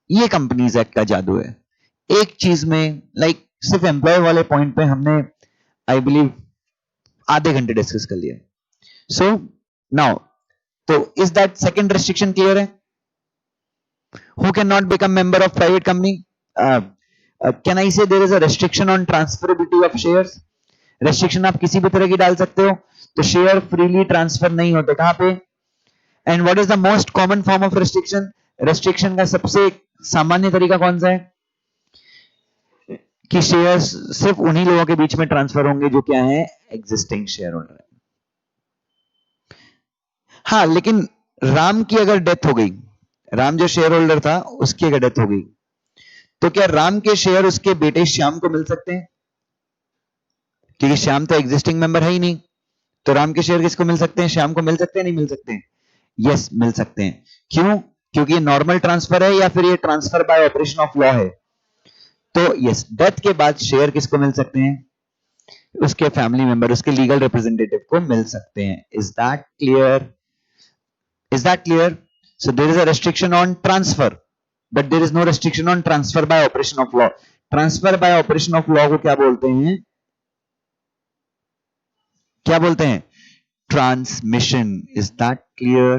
ये कंपनीज एक्ट का जादू है। एक चीज में लाइक सिर्फ एम्प्लॉय वाले पॉइंट पे हमने आई बिलीव आधे घंटे डिस्कस कर लिया. सो नाउ, तो is that second restriction clear है? Who cannot become member of private company? Can I say there is a restriction on transferability of shares? Restriction आप किसी भी तरह की डाल सकते हो, तो शेयर फ्रीली ट्रांसफर नहीं होते. कहां पे? And what is the most common form of restriction? Restriction का सबसे सामान्य तरीका कौन सा है? कि शेयर्स सिर्फ उन्हीं लोगों के बीच में ट्रांसफर होंगे जो क्या है, एग्जिस्टिंग शेयर होल्डर है. हाँ, लेकिन राम की अगर डेथ हो गई, राम जो शेयर होल्डर था उसकी अगर डेथ हो गई, तो क्या राम के शेयर उसके बेटे श्याम को मिल सकते हैं? क्योंकि श्याम तो एग्जिस्टिंग मेंबर है ही नहीं. तो राम के शेयर किसको मिल सकते हैं? श्याम को मिल सकते हैं, नहीं मिल सकते? यस, मिल सकते हैं. क्यों? क्योंकि ये नॉर्मल ट्रांसफर है या फिर ये transfer by operation of law है. तो यस, डेथ के बाद शेयर किसको मिल सकते हैं? उसके फैमिली मेंबर, उसके लीगल रिप्रेजेंटेटिव को मिल सकते हैं. Is that clear? Is that clear? So there is a restriction on transfer, but there is no restriction on transfer by operation of law. Transfer by operation of law को क्या बोलते हैं? क्या बोलते हैं? Transmission. Is that clear?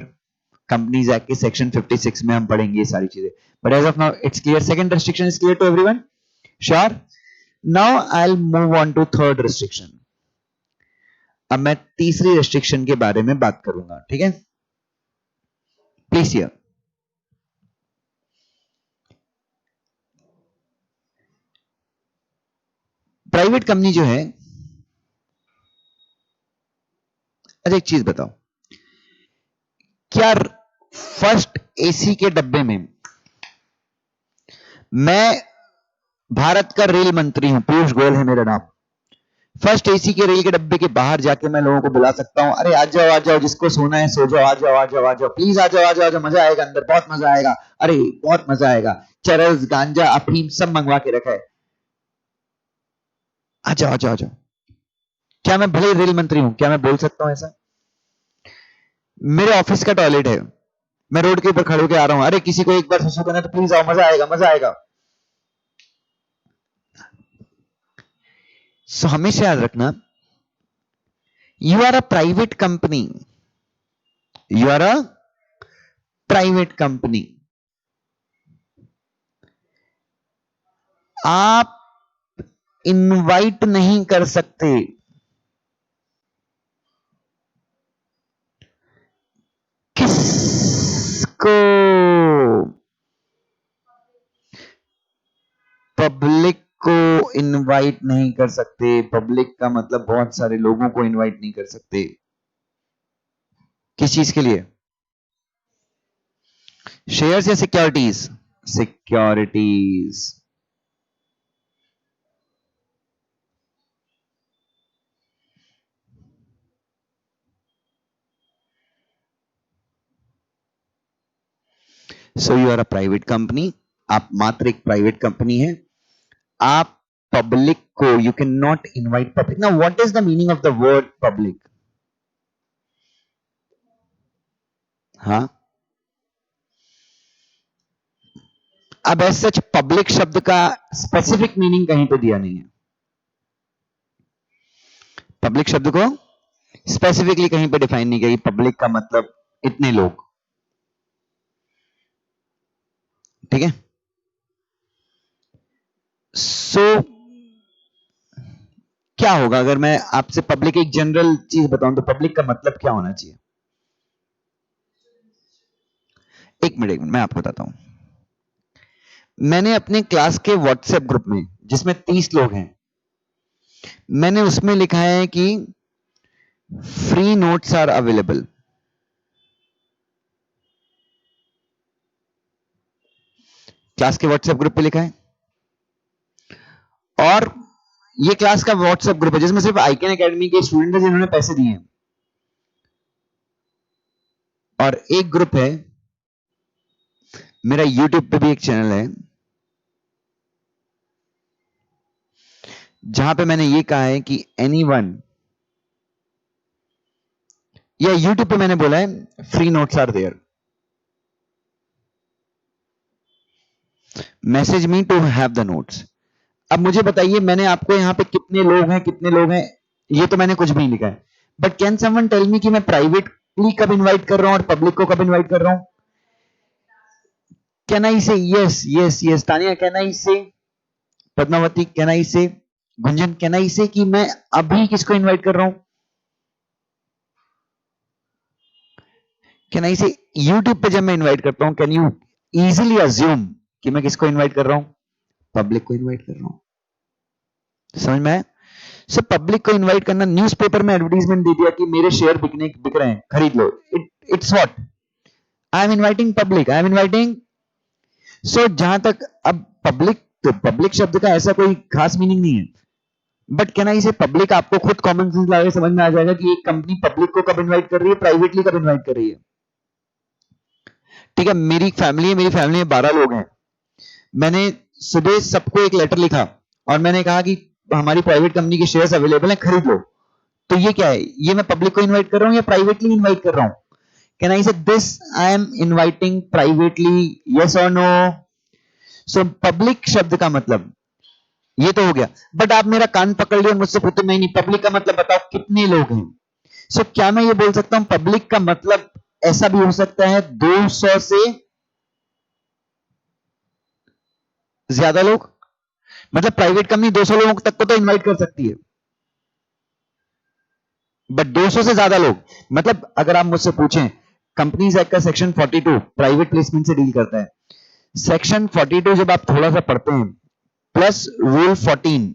Companies act के section 56 में हम पढ़ेंगे ये सारी चीजें. But as of now it's clear. Second restriction is clear to everyone? Sure? Now I will move on to third restriction. अब मैं तीसरी रेस्ट्रिक्शन के बारे में बात करूंगा. ठीक है, प्लीज हियर. प्राइवेट कंपनी जो है, अच्छा एक चीज बताओ, क्या फर्स्ट एसी के डब्बे में, मैं भारत का रेल मंत्री हूं, पीयूष गोयल है मेरा नाम, फर्स्ट एसी के रेल के डब्बे के बाहर जाके मैं लोगों को बुला सकता हूं, अरे आ जाओ, जिसको सोना है सो जाओ, आ जाओ, प्लीज आ जाओ, मजा आएगा अंदर, बहुत मजा आएगा, अरे बहुत मजा आएगा, चरस, गांजा, अफीम सब मंगवा के रखा है, आ जाओ. क्या मैं भले रेल मंत्री हूं, क्या मैं बोल सकता हूं ऐसा? मेरे ऑफिस का टॉयलेट है, मैं रोड के ऊपर खड़े होकर आ रहा हूं, अरे किसी को एक बार सुसु करना है तो प्लीज आओ, मजा आएगा. सो हमेशा याद रखना, you are a private company, you are a private company. आप इनवाइट नहीं कर सकते किसको? पब्लिक को इनवाइट नहीं कर सकते. पब्लिक का मतलब बहुत सारे लोगों को इनवाइट नहीं कर सकते. किस चीज के लिए? शेयर्स या securities? Securities. So you are a private company, आप मात्र एक प्राइवेट कंपनी है, आप पब्लिक को, you can not invite public. Now what is the meaning of the word public? हाँ, अब एज सच पब्लिक शब्द का स्पेसिफिक मीनिंग कहीं पे दिया नहीं है. पब्लिक शब्द को स्पेसिफिकली कहीं पे डिफाइन नहीं किया. पब्लिक का मतलब इतने लोग. ठीक है, सो क्या होगा अगर मैं आपसे पब्लिक एक जनरल चीज बताऊं, तो पब्लिक का मतलब क्या होना चाहिए? एक मिनट मैं आपको बताता हूं. मैंने अपने क्लास के व्हाट्सएप ग्रुप में, जिसमें 30 लोग हैं, मैंने उसमें लिखा है कि free notes are available. Class के व्हाट्सएप ग्रुप पे लिखा है. और ये क्लास का व्हाट्सएप ग्रुप है जिसमें सिर्फ आईकेन एकेडमी के स्टूडेंट हैं जिन्होंने पैसे दिए हैं. और एक ग्रुप है, मेरा यूट्यूब पे भी एक चैनल है, जहां पे मैंने ये कहा है कि एनीवन, या यूट्यूब पे मैंने बोला है free notes are there. Message me to have the notes. अब मुझे बताइए, मैंने आपको यहाँ पे कितने लोग हैं, ये तो मैंने कुछ भी नहीं लिखा है, but can someone tell me कि मैं प्राइवेटली कब इनवाइट कर रहा हूं और पब्लिक को कब इनवाइट कर रहा हूं? कैन आई से yes yes yes? Tania can I से? पद्मावती कैन आई से? गुंजन कैन आई से कि मैं अभी किसको इनवाइट कर रहा हूं? कैन आई से यूट्यूब पे जब मैं इनवाइट करता हूं, कैन यू इजीली अज्यूम कि मैं किसको इनवाइट कर रहा हूं? पब्लिक को इनवाइट कर रहा हूं। समझ में आया? सो पब्लिक को इनवाइट करना, न्यूज़पेपर में एडवर्टाइजमेंट दे दिया कि मेरे शेयर बिक रहे हैं, खरीद लो, it's what? I am inviting public, I am inviting. So जहां तक अब पब्लिक, तो पब्लिक शब्द का ऐसा कोई खास मीनिंग नहीं है, बट कैन आई से पब्लिक, आपको खुद कॉमन सेंस लगा के समझ में आ जाएगा कि एक कंपनी पब्लिक को कब इनवाइट कर रही है, प्राइवेटली कब इनवाइट कर रही है। ठीक है, मेरी फैमिली में 12 लोग हैं। मैंने सुबह सबको एक लेटर लिखा और मैंने कहा कि हमारी प्राइवेट कंपनी के शेयर्स अवेलेबल हैं, खरीद लो। तो ये क्या है? ये मैं पब्लिक को इनवाइट कर रहा हूं या प्राइवेटली इनवाइट कर रहा हूं? कैन आई से this I am inviting privately, yes और नो? सो पब्लिक शब्द का मतलब ये तो हो गया, बट आप मेरा कान पकड़ लिया, मुझसे पूछते नहीं पब्लिक का मतलब बताओ कितने लोग हैं। सो क्या मैं ये बोल सकता हूं पब्लिक का मतलब ऐसा भी हो सकता है 200 से ज्यादा लोग? मतलब प्राइवेट कंपनी 200 लोगों तक को तो इनवाइट कर सकती है, बट 200 से ज्यादा लोग, मतलब अगर आप मुझसे पूछें, कंपनीज एक्ट का सेक्शन 42 प्राइवेट प्लेसमेंट से डील करता है। सेक्शन 42 जब आप थोड़ा सा पढ़ते हैं, plus rule 14,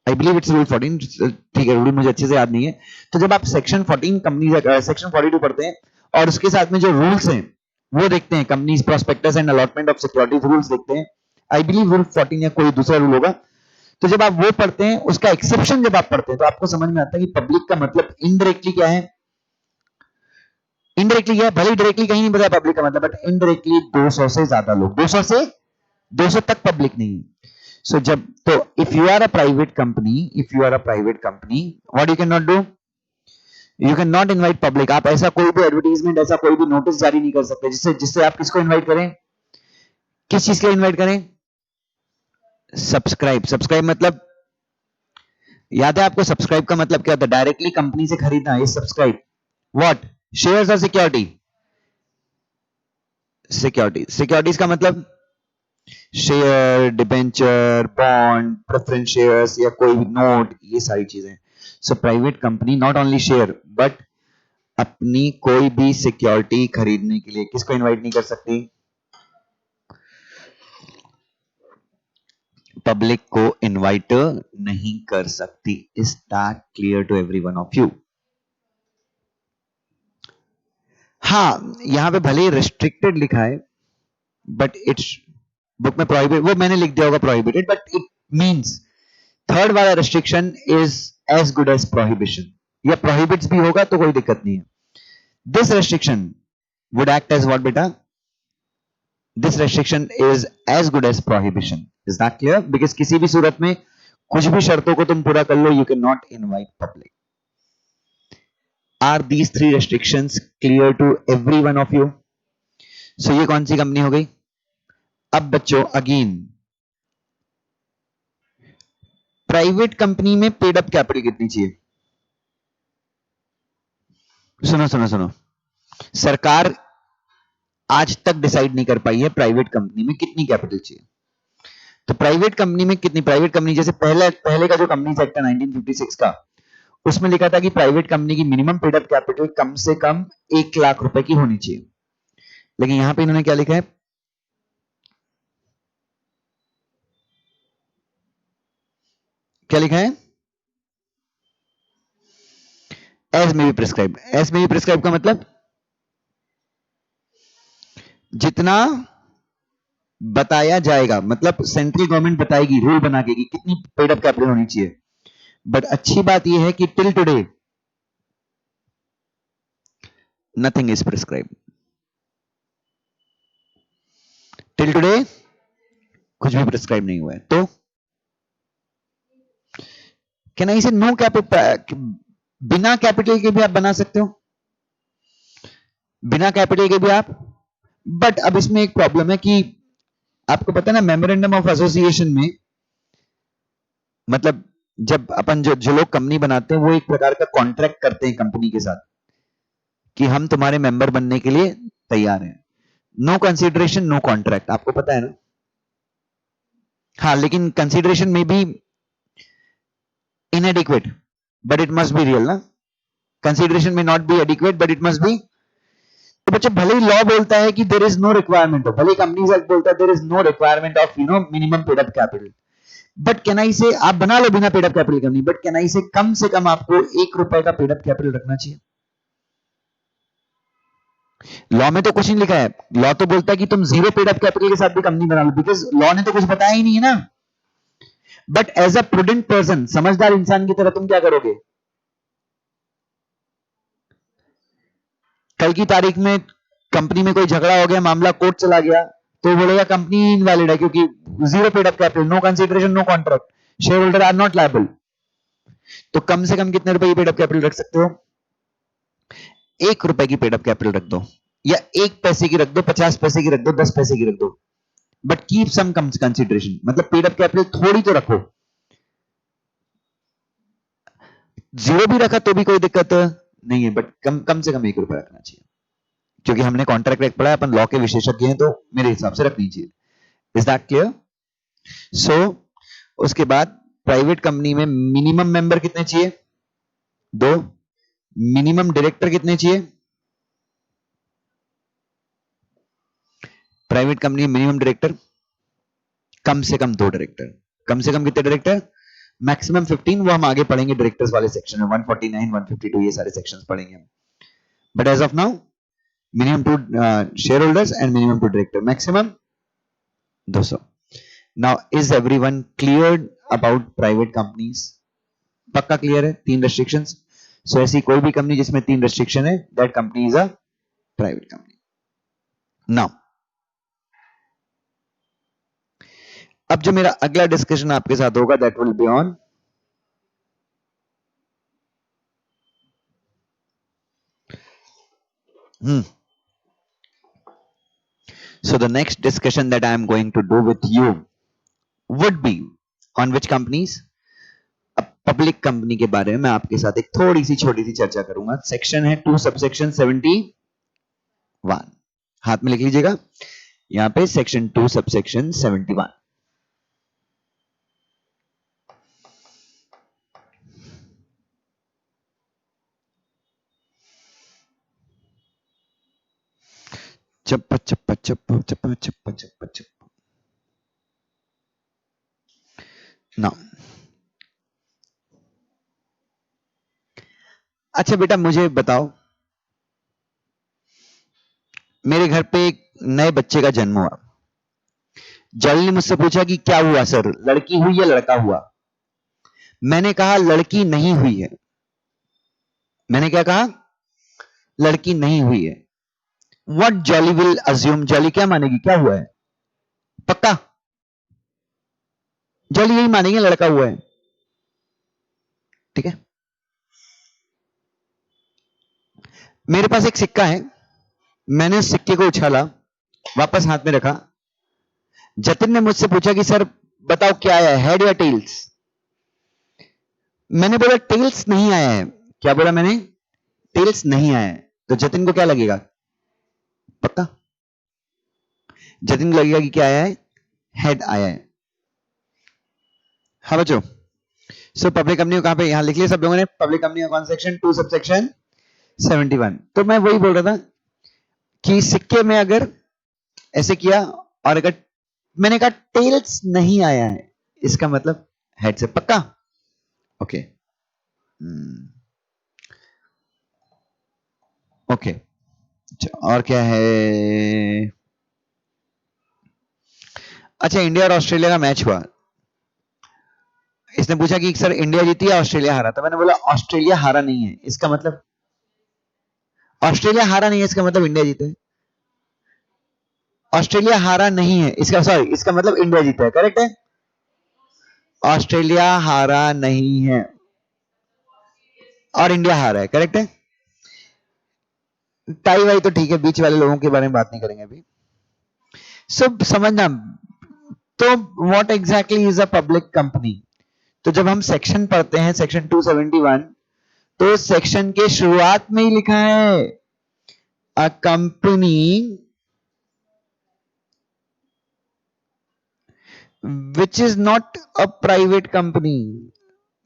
I believe it's rule 14, ठीक है, रूल मुझे अच्छे से याद नहीं है। तो जब आप सेक्शन 14 कंपनी सेक्शन 42 पढ़ते हैं और उसके साथ में जो रूल्स हैं वो देखते हैं, companies prospectus and allotment of securities rules देखते हैं, आई बिलीव रूल 14 या कोई दूसरा रूल होगा। तो जब आप वो पढ़ते हैं, उसका एक्सेप्शन जब आप पढ़ते हैं, तो आपको समझ में आता है कि पब्लिक का मतलब इनडायरेक्टली क्या है। इनडायरेक्टली क्या है, भले डायरेक्टली कहीं नहीं बताया पब्लिक का मतलब, बट इनडायरेक्टली 200 से ज्यादा लोग, 200 से 200 तक पब्लिक नहीं। सो जब तो if you are a private company, if you are a private company, what you can not do, you can not invite public. आप ऐसा कोई भी एडवर्टीजमेंट, ऐसा कोई भी नोटिस जारी नहीं कर सकते जिससे जिससे आप किसको इनवाइट करें, किस चीज के लिए इनवाइट करें? सब्सक्राइब। सब्सक्राइब मतलब याद है आपको? सब्सक्राइब का मतलब क्या होता है? डायरेक्टली कंपनी से खरीदना, ये सब्सक्राइब। व्हाट? शेयर्स और सिक्योरिटी? सिक्योरिटी, सिक्योरिटीज का मतलब share, debenture, bond, preference shares या कोई भी नोट, ये सारी चीजें। So private company not only share but अपनी कोई भी सिक्योरिटी खरीदने के लिए किसको इनवाइट नहीं कर सकती? पब्लिक को इनवाइट नहीं कर सकती। Is that clear to every one of you? हाँ, यहां पे भले ही रिस्ट्रिक्टेड लिखा है, बट इट्स बुक में प्रोहिबिट, वो मैंने लिख दिया होगा prohibited, but it means third वाला restriction is as good as prohibition, या प्रोहिबिट्स भी होगा तो कोई दिक्कत नहीं है। This restriction would act as what बेटा? This restriction is as good as prohibition. Is that clear? Because किसी भी सूरत में कुछ भी शर्तों को तुम पूरा कर लो, you can not invite public. Are these three restrictions clear to every one of you? So ये कौन सी कंपनी हो गई? अब बच्चों अगेन, प्राइवेट कंपनी में पेड अप कैपिटल कितनी चाहिए? सुनो सुनो सुनो, सरकार आज तक डिसाइड नहीं कर पाई है प्राइवेट कंपनी में कितनी कैपिटल चाहिए। तो प्राइवेट कंपनी में कितनी, प्राइवेट कंपनी जैसे पहले पहले का जो कंपनी एक्ट था 1956 का, उसमें लिखा था कि प्राइवेट कंपनी की मिनिमम पेड अप कैपिटल कम से कम 1 लाख रुपए की होनी चाहिए। लेकिन यहां पे इन्होंने क्या लिखा है? क्या लिखा है? एज में बी प्रिस्क्राइब। एज में बी प्रिस्क्राइब का मतलब जितना बताया जाएगा, मतलब सेंट्रल गवर्नमेंट बताएगी रूल बना के कि कितनी पेड अप कैपिटल होनी चाहिए। बट अच्छी बात यह है कि till today nothing is prescribe. Till today कुछ भी प्रिस्क्राइब नहीं हुआ है। तो कैन आई से नो कैपिटल, बिना कैपिटल के भी आप बना सकते हो, बिना कैपिटल के भी आप, बट अब इसमें एक प्रॉब्लम है कि आपको पता है ना, मेमोरेंडम ऑफ एसोसिएशन में मतलब जब अपन जो लोग कंपनी बनाते हैं वो एक प्रकार का कॉन्ट्रैक्ट करते हैं कंपनी के साथ कि हम तुम्हारे मेंबर बनने के लिए तैयार हैं। नो कंसिडरेशन नो कॉन्ट्रैक्ट, आपको पता है ना। हाँ, लेकिन कंसिडरेशन में भी inadequate but it must be real ना, consideration may not be adequate but it must be। तो बच्चे भले ही लॉ बोलता है कि देयर इज नो रिक्वायरमेंट, भले ही कंपनीज एक्ट बोलता है there is no requirement of minimum paid up capital, but can I say आप बना लो बिना पेड अप कैपिटल करनी, बट कैन आई से कम आपको ₹1 का पेड अप कैपिटल रखना चाहिए। लॉ में तो कुछ नहीं लिखा है, लॉ तो बोलता है कि तुम 0 पेड अप कैपिटल के साथ भी कंपनी बना लो, बिकॉज लॉ ने तो कुछ बताया ही नहीं है ना। But as a prudent person, समझदार इंसान की तरह तुम क्या करोगे, कल की तारीख में कंपनी में कोई झगड़ा हो गया, मामला कोर्ट चला गया, तो बोलेगा कंपनी इनवैलिड है क्योंकि 0 paid up capital, no consideration no contract, share holder are not liable. तो कम से कम कितने रुपए की पेड अप कैपिटल रख सकते हो, ₹1 की पेड अप कैपिटल रख दो, या 1 पैसे की रख दो, 50 पैसे की रख दो, 10 पैसे की रख दो, बट कीप सम कंसिडरेशन, मतलब पेड अप कैपिटल थोड़ी तो रखो। 0 भी रखा तो भी कोई दिक्कत नहीं है, बट कम से कम ₹1 रखना चाहिए, क्योंकि हमने कॉन्ट्रैक्ट एक्ट पढ़ा है, अपन लॉ के विशेषज्ञ हैं, तो मेरे हिसाब से रखनी चाहिए। Is that clear? सो उसके बाद प्राइवेट कंपनी में मिनिमम मेंबर कितने चाहिए, 2। मिनिमम डायरेक्टर कितने चाहिए, प्राइवेट कंपनी मिनिमम डायरेक्टर कम से कम 2 डायरेक्टर, कम से कम कितने डायरेक्टर, मैक्सिमम 15, वो हम आगे पढ़ेंगे डायरेक्टर्स वाले सेक्शन में, 149 152 ये सारे सेक्शंस पढ़ेंगे हम, but as of now minimum to shareholders and minimum to director, maximum 200। now is everyone cleared about private companies? पक्का क्लियर है, 3 restrictions। so ऐसी कोई भी कंपनी जिसमें 3 restriction है, that company is a private company। now अब जो मेरा अगला डिस्कशन आपके साथ होगा that will be on so the next discussion that I am going to do with you would be on which companies, public company के बारे में मैं आपके साथ एक थोड़ी सी छोटी सी चर्चा करूंगा। सेक्शन है 2 सबसेक्शन 71, हाथ में लिख लीजिएगा यहां पे, सेक्शन 2 सबसेक्शन 71। चप्पा चप्पा चप्पा चप्पा चप्पा चप्पा चप्पा ना। अच्छा बेटा मुझे बताओ, मेरे घर पे एक नए बच्चे का जन्म हुआ, जॉली ने मुझसे पूछा कि क्या हुआ सर, लड़की हुई या लड़का हुआ? मैंने कहा लड़की नहीं हुई है। मैंने क्या कहा, लड़की नहीं हुई है। What jolly will assume, jolly क्या मानेगी, क्या हुआ है? पक्का जॉली यही मानेंगे लड़का हुआ है, ठीक है। मेरे पास एक सिक्का है, मैंने उस सिक्के को उछाला, वापस हाथ में रखा। जतिन ने मुझसे पूछा कि सर बताओ क्या आया है, हेड या टेल्स? मैंने बोला टेल्स नहीं आया है। क्या बोला मैंने, टेल्स नहीं आया है। तो जतिन को क्या लगेगा, पक्का जतिन को लगेगा कि क्या आया है, हेड आया है। हाँ बच्चों, सो पब्लिक कंपनी कहां पे, यहां लिख लिया सब लोगों ने, पब्लिक कंपनी कौन सेक्शन 2 सबसेक्शन 71। तो मैं वही बोल रहा था कि सिक्के में अगर ऐसे किया और अगर मैंने कहा टेल्स नहीं आया है, इसका मतलब हेड से, पक्का ओके ओके। और क्या है, अच्छा इंडिया और ऑस्ट्रेलिया का मैच हुआ, इसने पूछा कि सर इंडिया जीती या ऑस्ट्रेलिया हारा, तो मैंने बोला ऑस्ट्रेलिया हारा नहीं है, इसका मतलब ऑस्ट्रेलिया हारा नहीं है, इसका मतलब इंडिया जीते। ऑस्ट्रेलिया हारा नहीं है इसका, सॉरी इसका मतलब इंडिया जीता है, करेक्ट है। ऑस्ट्रेलिया हारा नहीं है और इंडिया हारा है, करेक्ट है। टाई वाई तो ठीक है, बीच वाले लोगों के बारे में बात नहीं करेंगे अभी। सब समझना, तो what exactly is a public company? तो जब हम सेक्शन पढ़ते हैं सेक्शन 271, तो सेक्शन के शुरुआत में ही लिखा है a company which is not a private company.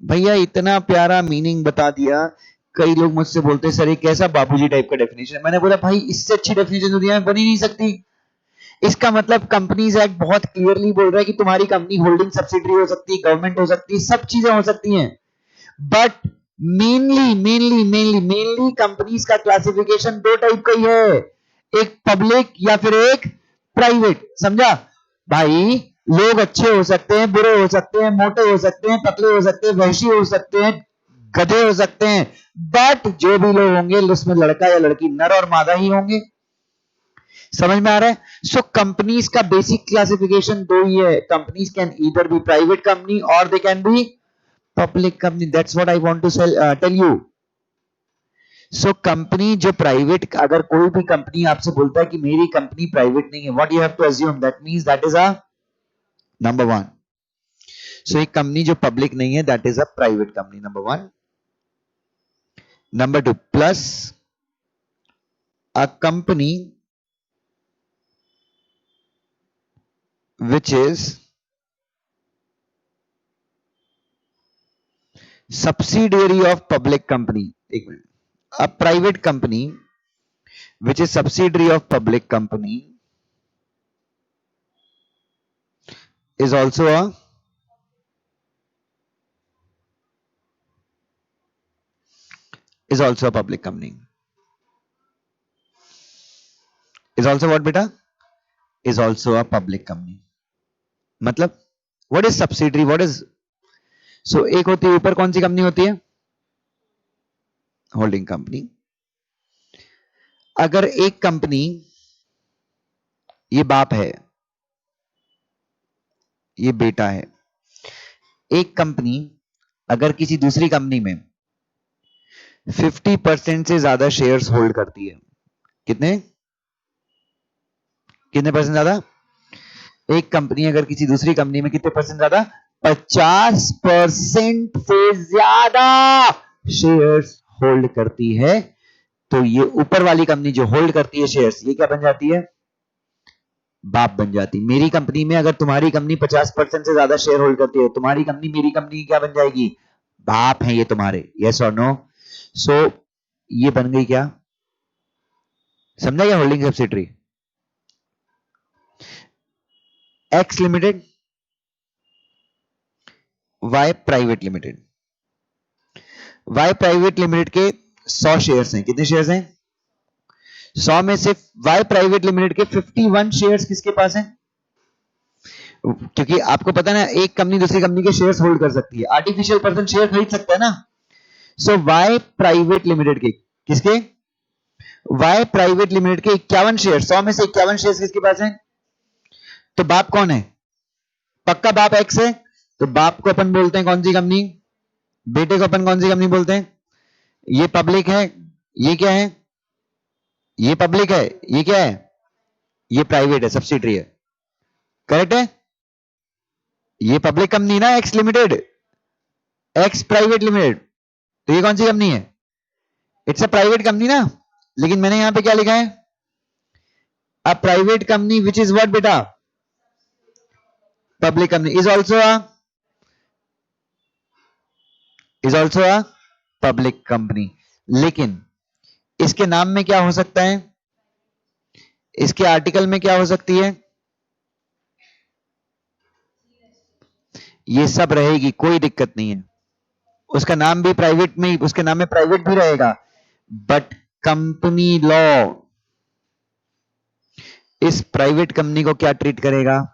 भैया इतना प्यारा मीनिंग बता दिया। कई लोग मुझसे बोलते हैं सर ये कैसा बाबूजी टाइप का डेफिनेशन। मैंने बोला भाई इससे अच्छी डेफिनेशन दुनिया में बन ही नहीं सकती। इसका मतलब कंपनीज एक्ट बहुत क्लियरली बोल रहा है कि तुम्हारी कंपनी होल्डिंग सब्सिडरी हो सकती है, गवर्नमेंट हो सकती है, सब चीजें हो सकती हैं। बट मेनली कंपनीज का क्लासिफिकेशन दो टाइप का ही है, एक पब्लिक या फिर एक प्राइवेट। समझा भाई? लोग अच्छे हो सकते हैं, बुरे हो सकते हैं, मोटे हो सकते हैं, पतले हो सकते हैं, वैशी हो सकते हैं, गधे हो सकते हैं, बट जो भी लोग होंगे उसमें लड़का या लड़की, नर और मादा ही होंगे। समझ में आ रहा है? सो कंपनीज का बेसिक क्लासिफिकेशन दो ही है। Companies can either be private company और they can be public company. That's what I want to tell you. So company जो प्राइवेट, अगर कोई भी कंपनी आपसे बोलता है कि मेरी कंपनी प्राइवेट नहीं है, what you have to assume, that means that is a number one. So एक कंपनी जो पब्लिक नहीं है that is a private company, number one. Number two, plus a company which is subsidiary of public company। एक minute, a private company which is subsidiary of public company is also a public company। is also what beta? is also a public company। मतलब what is subsidiary, what is, so एक होती है ऊपर, कौन सी company होती है? Holding company. अगर एक कंपनी, ये बाप है, ये बेटा है, एक कंपनी अगर किसी दूसरी कंपनी में 50% से ज्यादा शेयर्स होल्ड करती है, कितने कितने परसेंट ज्यादा? एक कंपनी अगर किसी दूसरी कंपनी में कितने परसेंट ज्यादा? 50% से ज्यादा शेयर्स होल्ड करती है, तो ये ऊपर वाली कंपनी जो होल्ड करती है शेयर्स, ये क्या बन जाती है? बाप बन जाती। मेरी कंपनी में अगर तुम्हारी कंपनी 50% से ज्यादा शेयर होल्ड करती है, तुम्हारी कंपनी मेरी कंपनी क्या बन जाएगी? बाप है ये तुम्हारे। यस और नो? सो ये बन गई क्या? समझा क्या? Holding subsidiary X limited, Y private limited. Y private limited के 100 शेयर्स हैं। कितने शेयर्स हैं? 100 में से वाई प्राइवेट लिमिटेड के 51 शेयर्स किसके पास हैं? क्योंकि आपको पता ना एक कंपनी दूसरी कंपनी के शेयर्स होल्ड कर सकती है, आर्टिफिशियल पर्सन शेयर खरीद सकता है ना। सो वाई प्राइवेट लिमिटेड के किसके? वाई प्राइवेट लिमिटेड के 51 शेयर, 100 में से 51 शेयर किसके पास हैं? तो बाप कौन है? पक्का बाप एक्स है। तो बाप को अपन बोलते हैं कौन सी कंपनी? बेटे को अपन कौन सी कंपनी बोलते हैं? ये पब्लिक है, ये क्या है? ये पब्लिक है, ये क्या है? ये प्राइवेट है, सब्सिडरी है। करेक्ट है? ये पब्लिक कंपनी ना X limited, X private limited, तो ये कौन सी कंपनी है? इट्स अ प्राइवेट कंपनी ना। लेकिन मैंने यहां पे क्या लिखा है? A private company which is what बेटा? Public company is also a public company. लेकिन इसके नाम में क्या हो सकता है? इसके आर्टिकल में क्या हो सकती है? ये सब रहेगी, कोई दिक्कत नहीं है। उसका नाम भी प्राइवेट में, उसके नाम में प्राइवेट भी रहेगा, बट कंपनी लॉ इस प्राइवेट कंपनी को क्या ट्रीट करेगा?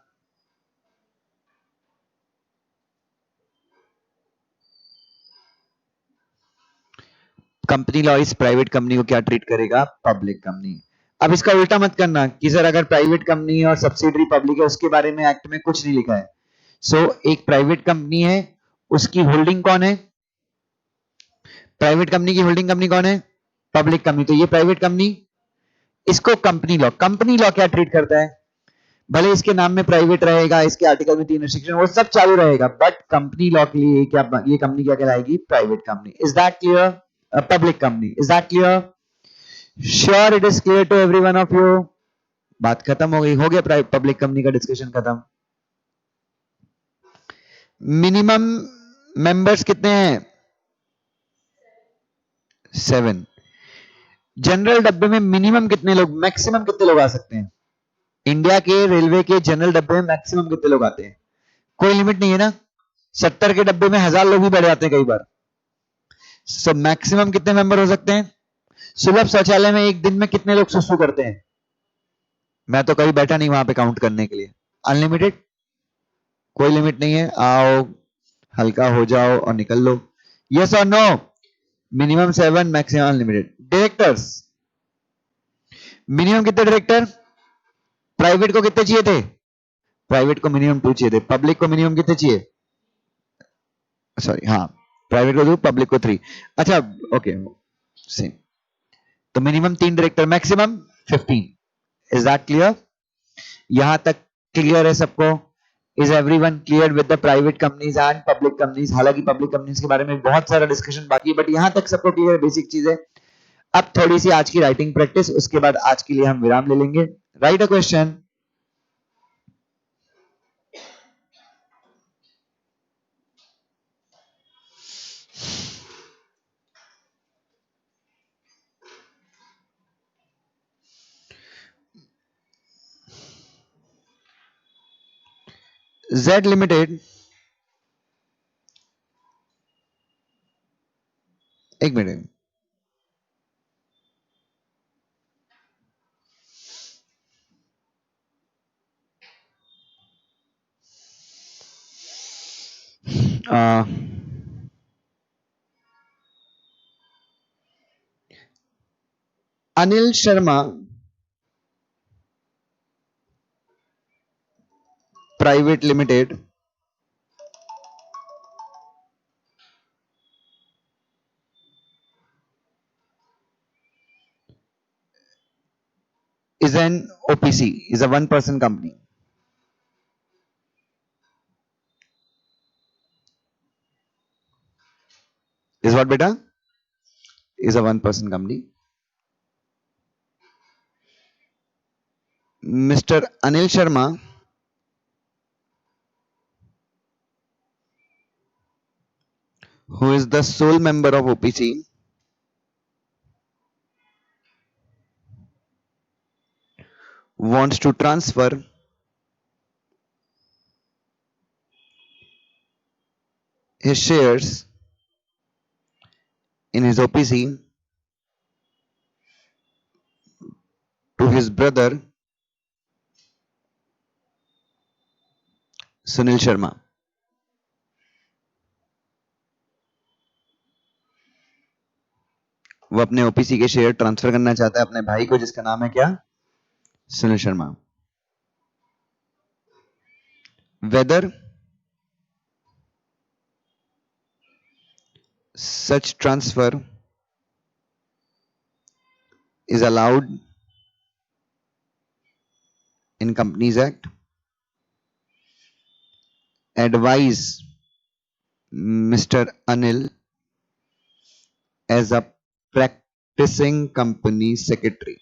कंपनी लॉ इस प्राइवेट कंपनी को क्या ट्रीट करेगा? Public company. अब इसका उल्टा मत करना कि सर अगर प्राइवेट कंपनी और सब्सिडरी पब्लिक है उसके बारे में एक्ट में कुछ नहीं लिखा है। सो एक प्राइवेट कंपनी है, उसकी होल्डिंग कौन है? प्राइवेट कंपनी की होल्डिंग कंपनी कौन है? Public company. तो ये प्राइवेट कंपनी, इसको कंपनी लॉ क्या ट्रीट करता है? भले इसके नाम में प्राइवेट रहेगा, इसके आर्टिकल में 3 रिस्ट्रिक्शन, वो सब चालू रहेगा, बट कंपनी लॉ के लिए क्या, ये कंपनी क्या कहलाएगी? Private company. Is that clear? Public company. Is that clear? Sure it is clear to every one of you? बात खत्म हो गई, हो गया पब्लिक कंपनी का डिस्कशन खत्म। मिनिमम मेंबर्स कितने हैं? 7। जनरल डब्बे में मिनिमम कितने लोग, मैक्सिमम कितने लोग आ सकते हैं? इंडिया के रेलवे के जनरल डब्बे में मैक्सिमम कितने लोग आते हैं? कोई लिमिट नहीं है ना? 70 के डब्बे में 1000 लोग भी बैठ जाते हैं कई बार। सो मैक्सिमम कितने मेंबर हो सकते हैं? सुलभ शौचालय में एक दिन में कितने लोग सुसु करते हैं? मैं तो कभी बैठा नहीं वहां पे काउंट करने के लिए। अनलिमिटेड, कोई लिमिट नहीं है, आओ हल्का हो जाओ और निकल लो। यस और no? Minimum 7, maximum unlimited. Directors, minimum कितने डायरेक्टर? प्राइवेट को कितने चाहिए थे? प्राइवेट को मिनिमम 2 चाहिए थे। पब्लिक को मिनिमम कितने चाहिए? सॉरी, हाँ, प्राइवेट को 2, पब्लिक को 3। अच्छा, ओके, सेम। तो minimum 3 director, maximum 15। Is that clear? यहां तक क्लियर है सबको? Is everyone clear with the private companies and public companies? हालांकि पब्लिक कंपनीज के बारे में बहुत सारा डिस्कशन बाकी है, बट यहां तक सबको क्लियर, बेसिक चीजें। अब थोड़ी सी आज की राइटिंग प्रैक्टिस, उसके बाद आज के लिए हम विराम ले लेंगे। Write a question. Z limited, एक minute, Anil Sharma private limited is an OPC, is a one person company. Is what beta? Is a one person company. Mr. Anil Sharma who is the sole member of OPC wants to transfer his shares in his OPC to his brother Sunil Sharma. वो अपने OPC के share transfer करना चाहता है अपने भाई को, जिसका नाम है क्या? Sunil Sharma. Whether such transfer is allowed in Companies Act, advise Mr. Anil as a practicing company secretary.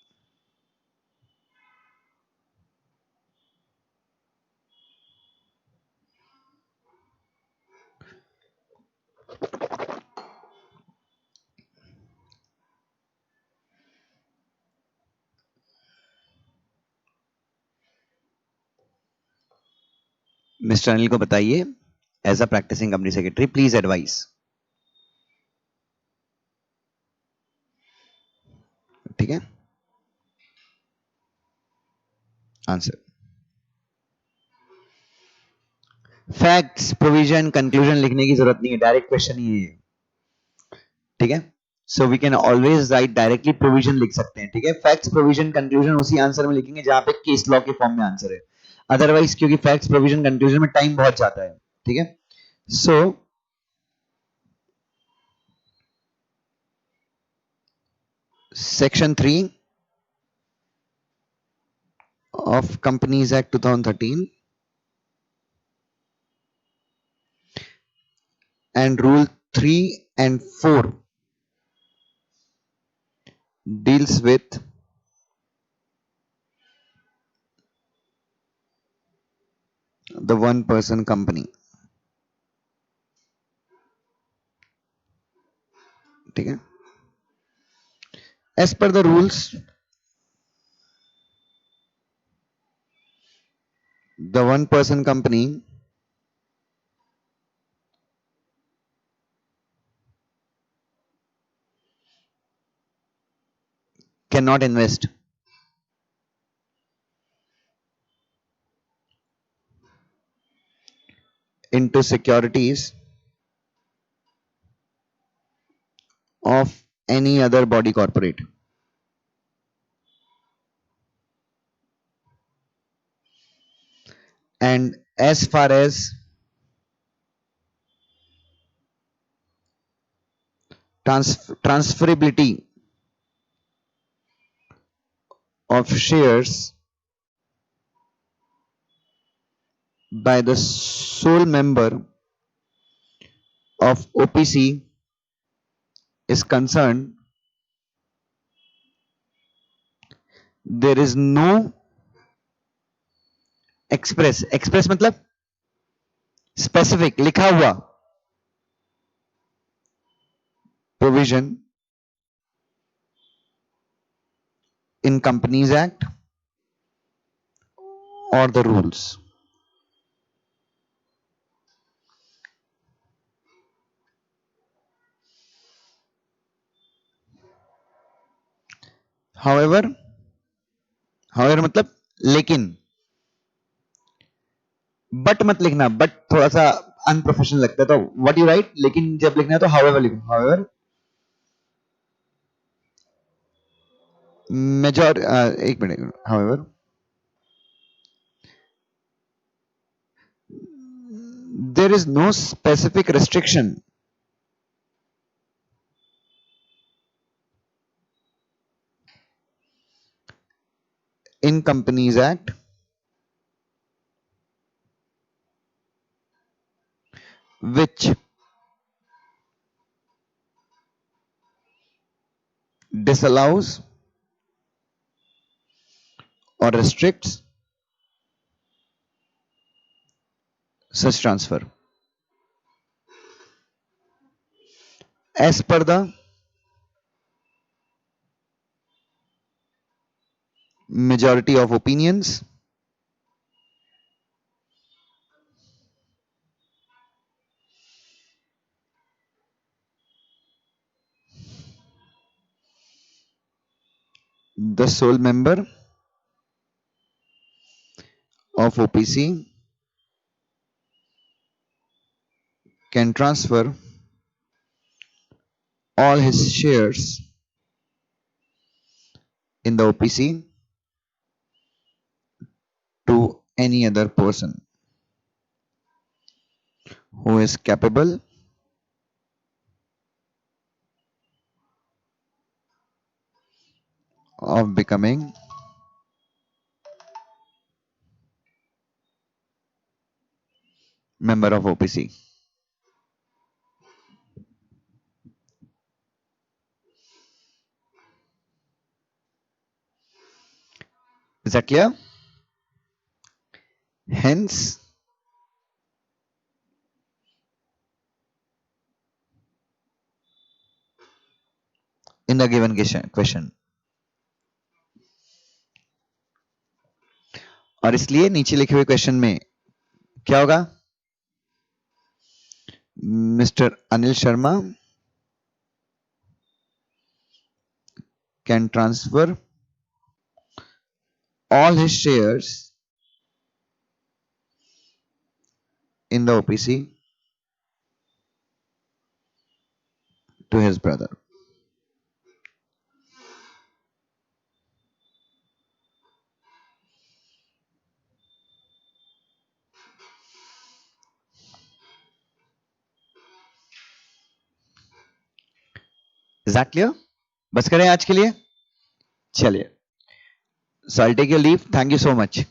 Mister Anil को बताइए, as a practicing company secretary please advice. ठीक है, आंसर। फैक्ट्स, प्रोविजन, कंक्लूजन लिखने की जरूरत नहीं है, डायरेक्ट क्वेश्चन ही है ये। ठीक है, so we can always write directly, provision लिख सकते हैं। ठीक है, फैक्ट्स, प्रोविजन, कंक्लूजन उसी आंसर में लिखेंगे जहां पे केस लॉ के फॉर्म में आंसर है। अदरवाइज क्योंकि फैक्ट्स, प्रोविजन, कंक्लूजन में टाइम बहुत जाता है। ठीक है, so section 3 of Companies Act 2013 and Rule 3 and 4 deals with the one person company. ठीक है? As per the rules, the one person company cannot invest into securities of any other body corporate. And as far as transferability of shares by the sole member of OPC is concerned, there is no express मतलब specific लिखा हुआ provision in Companies Act or the rules. However, मतलब लेकिन but मत लिखना, but थोड़ा सा unprofessional लगता है, तो व्हाट यू राइट, लेकिन जब लिखना है तो हाउएवर लिखो, हाउएवर मेजॉर एक minute, however there is no specific restriction in Companies Act which disallows or restricts such transfer. As per the majority of opinions, the sole member of OPC can transfer all his shares in the OPC to any other person who is capable of becoming member of OPC. Is that clear? Hence, in the given question, और इसलिए नीचे लिखे हुए question में क्या होगा, mister Anil Sharma can transfer all his shares in the OPC to his brother. Is that clear? बस करें आज के लिए, चलिए So I'll take your leave. Thank you so much.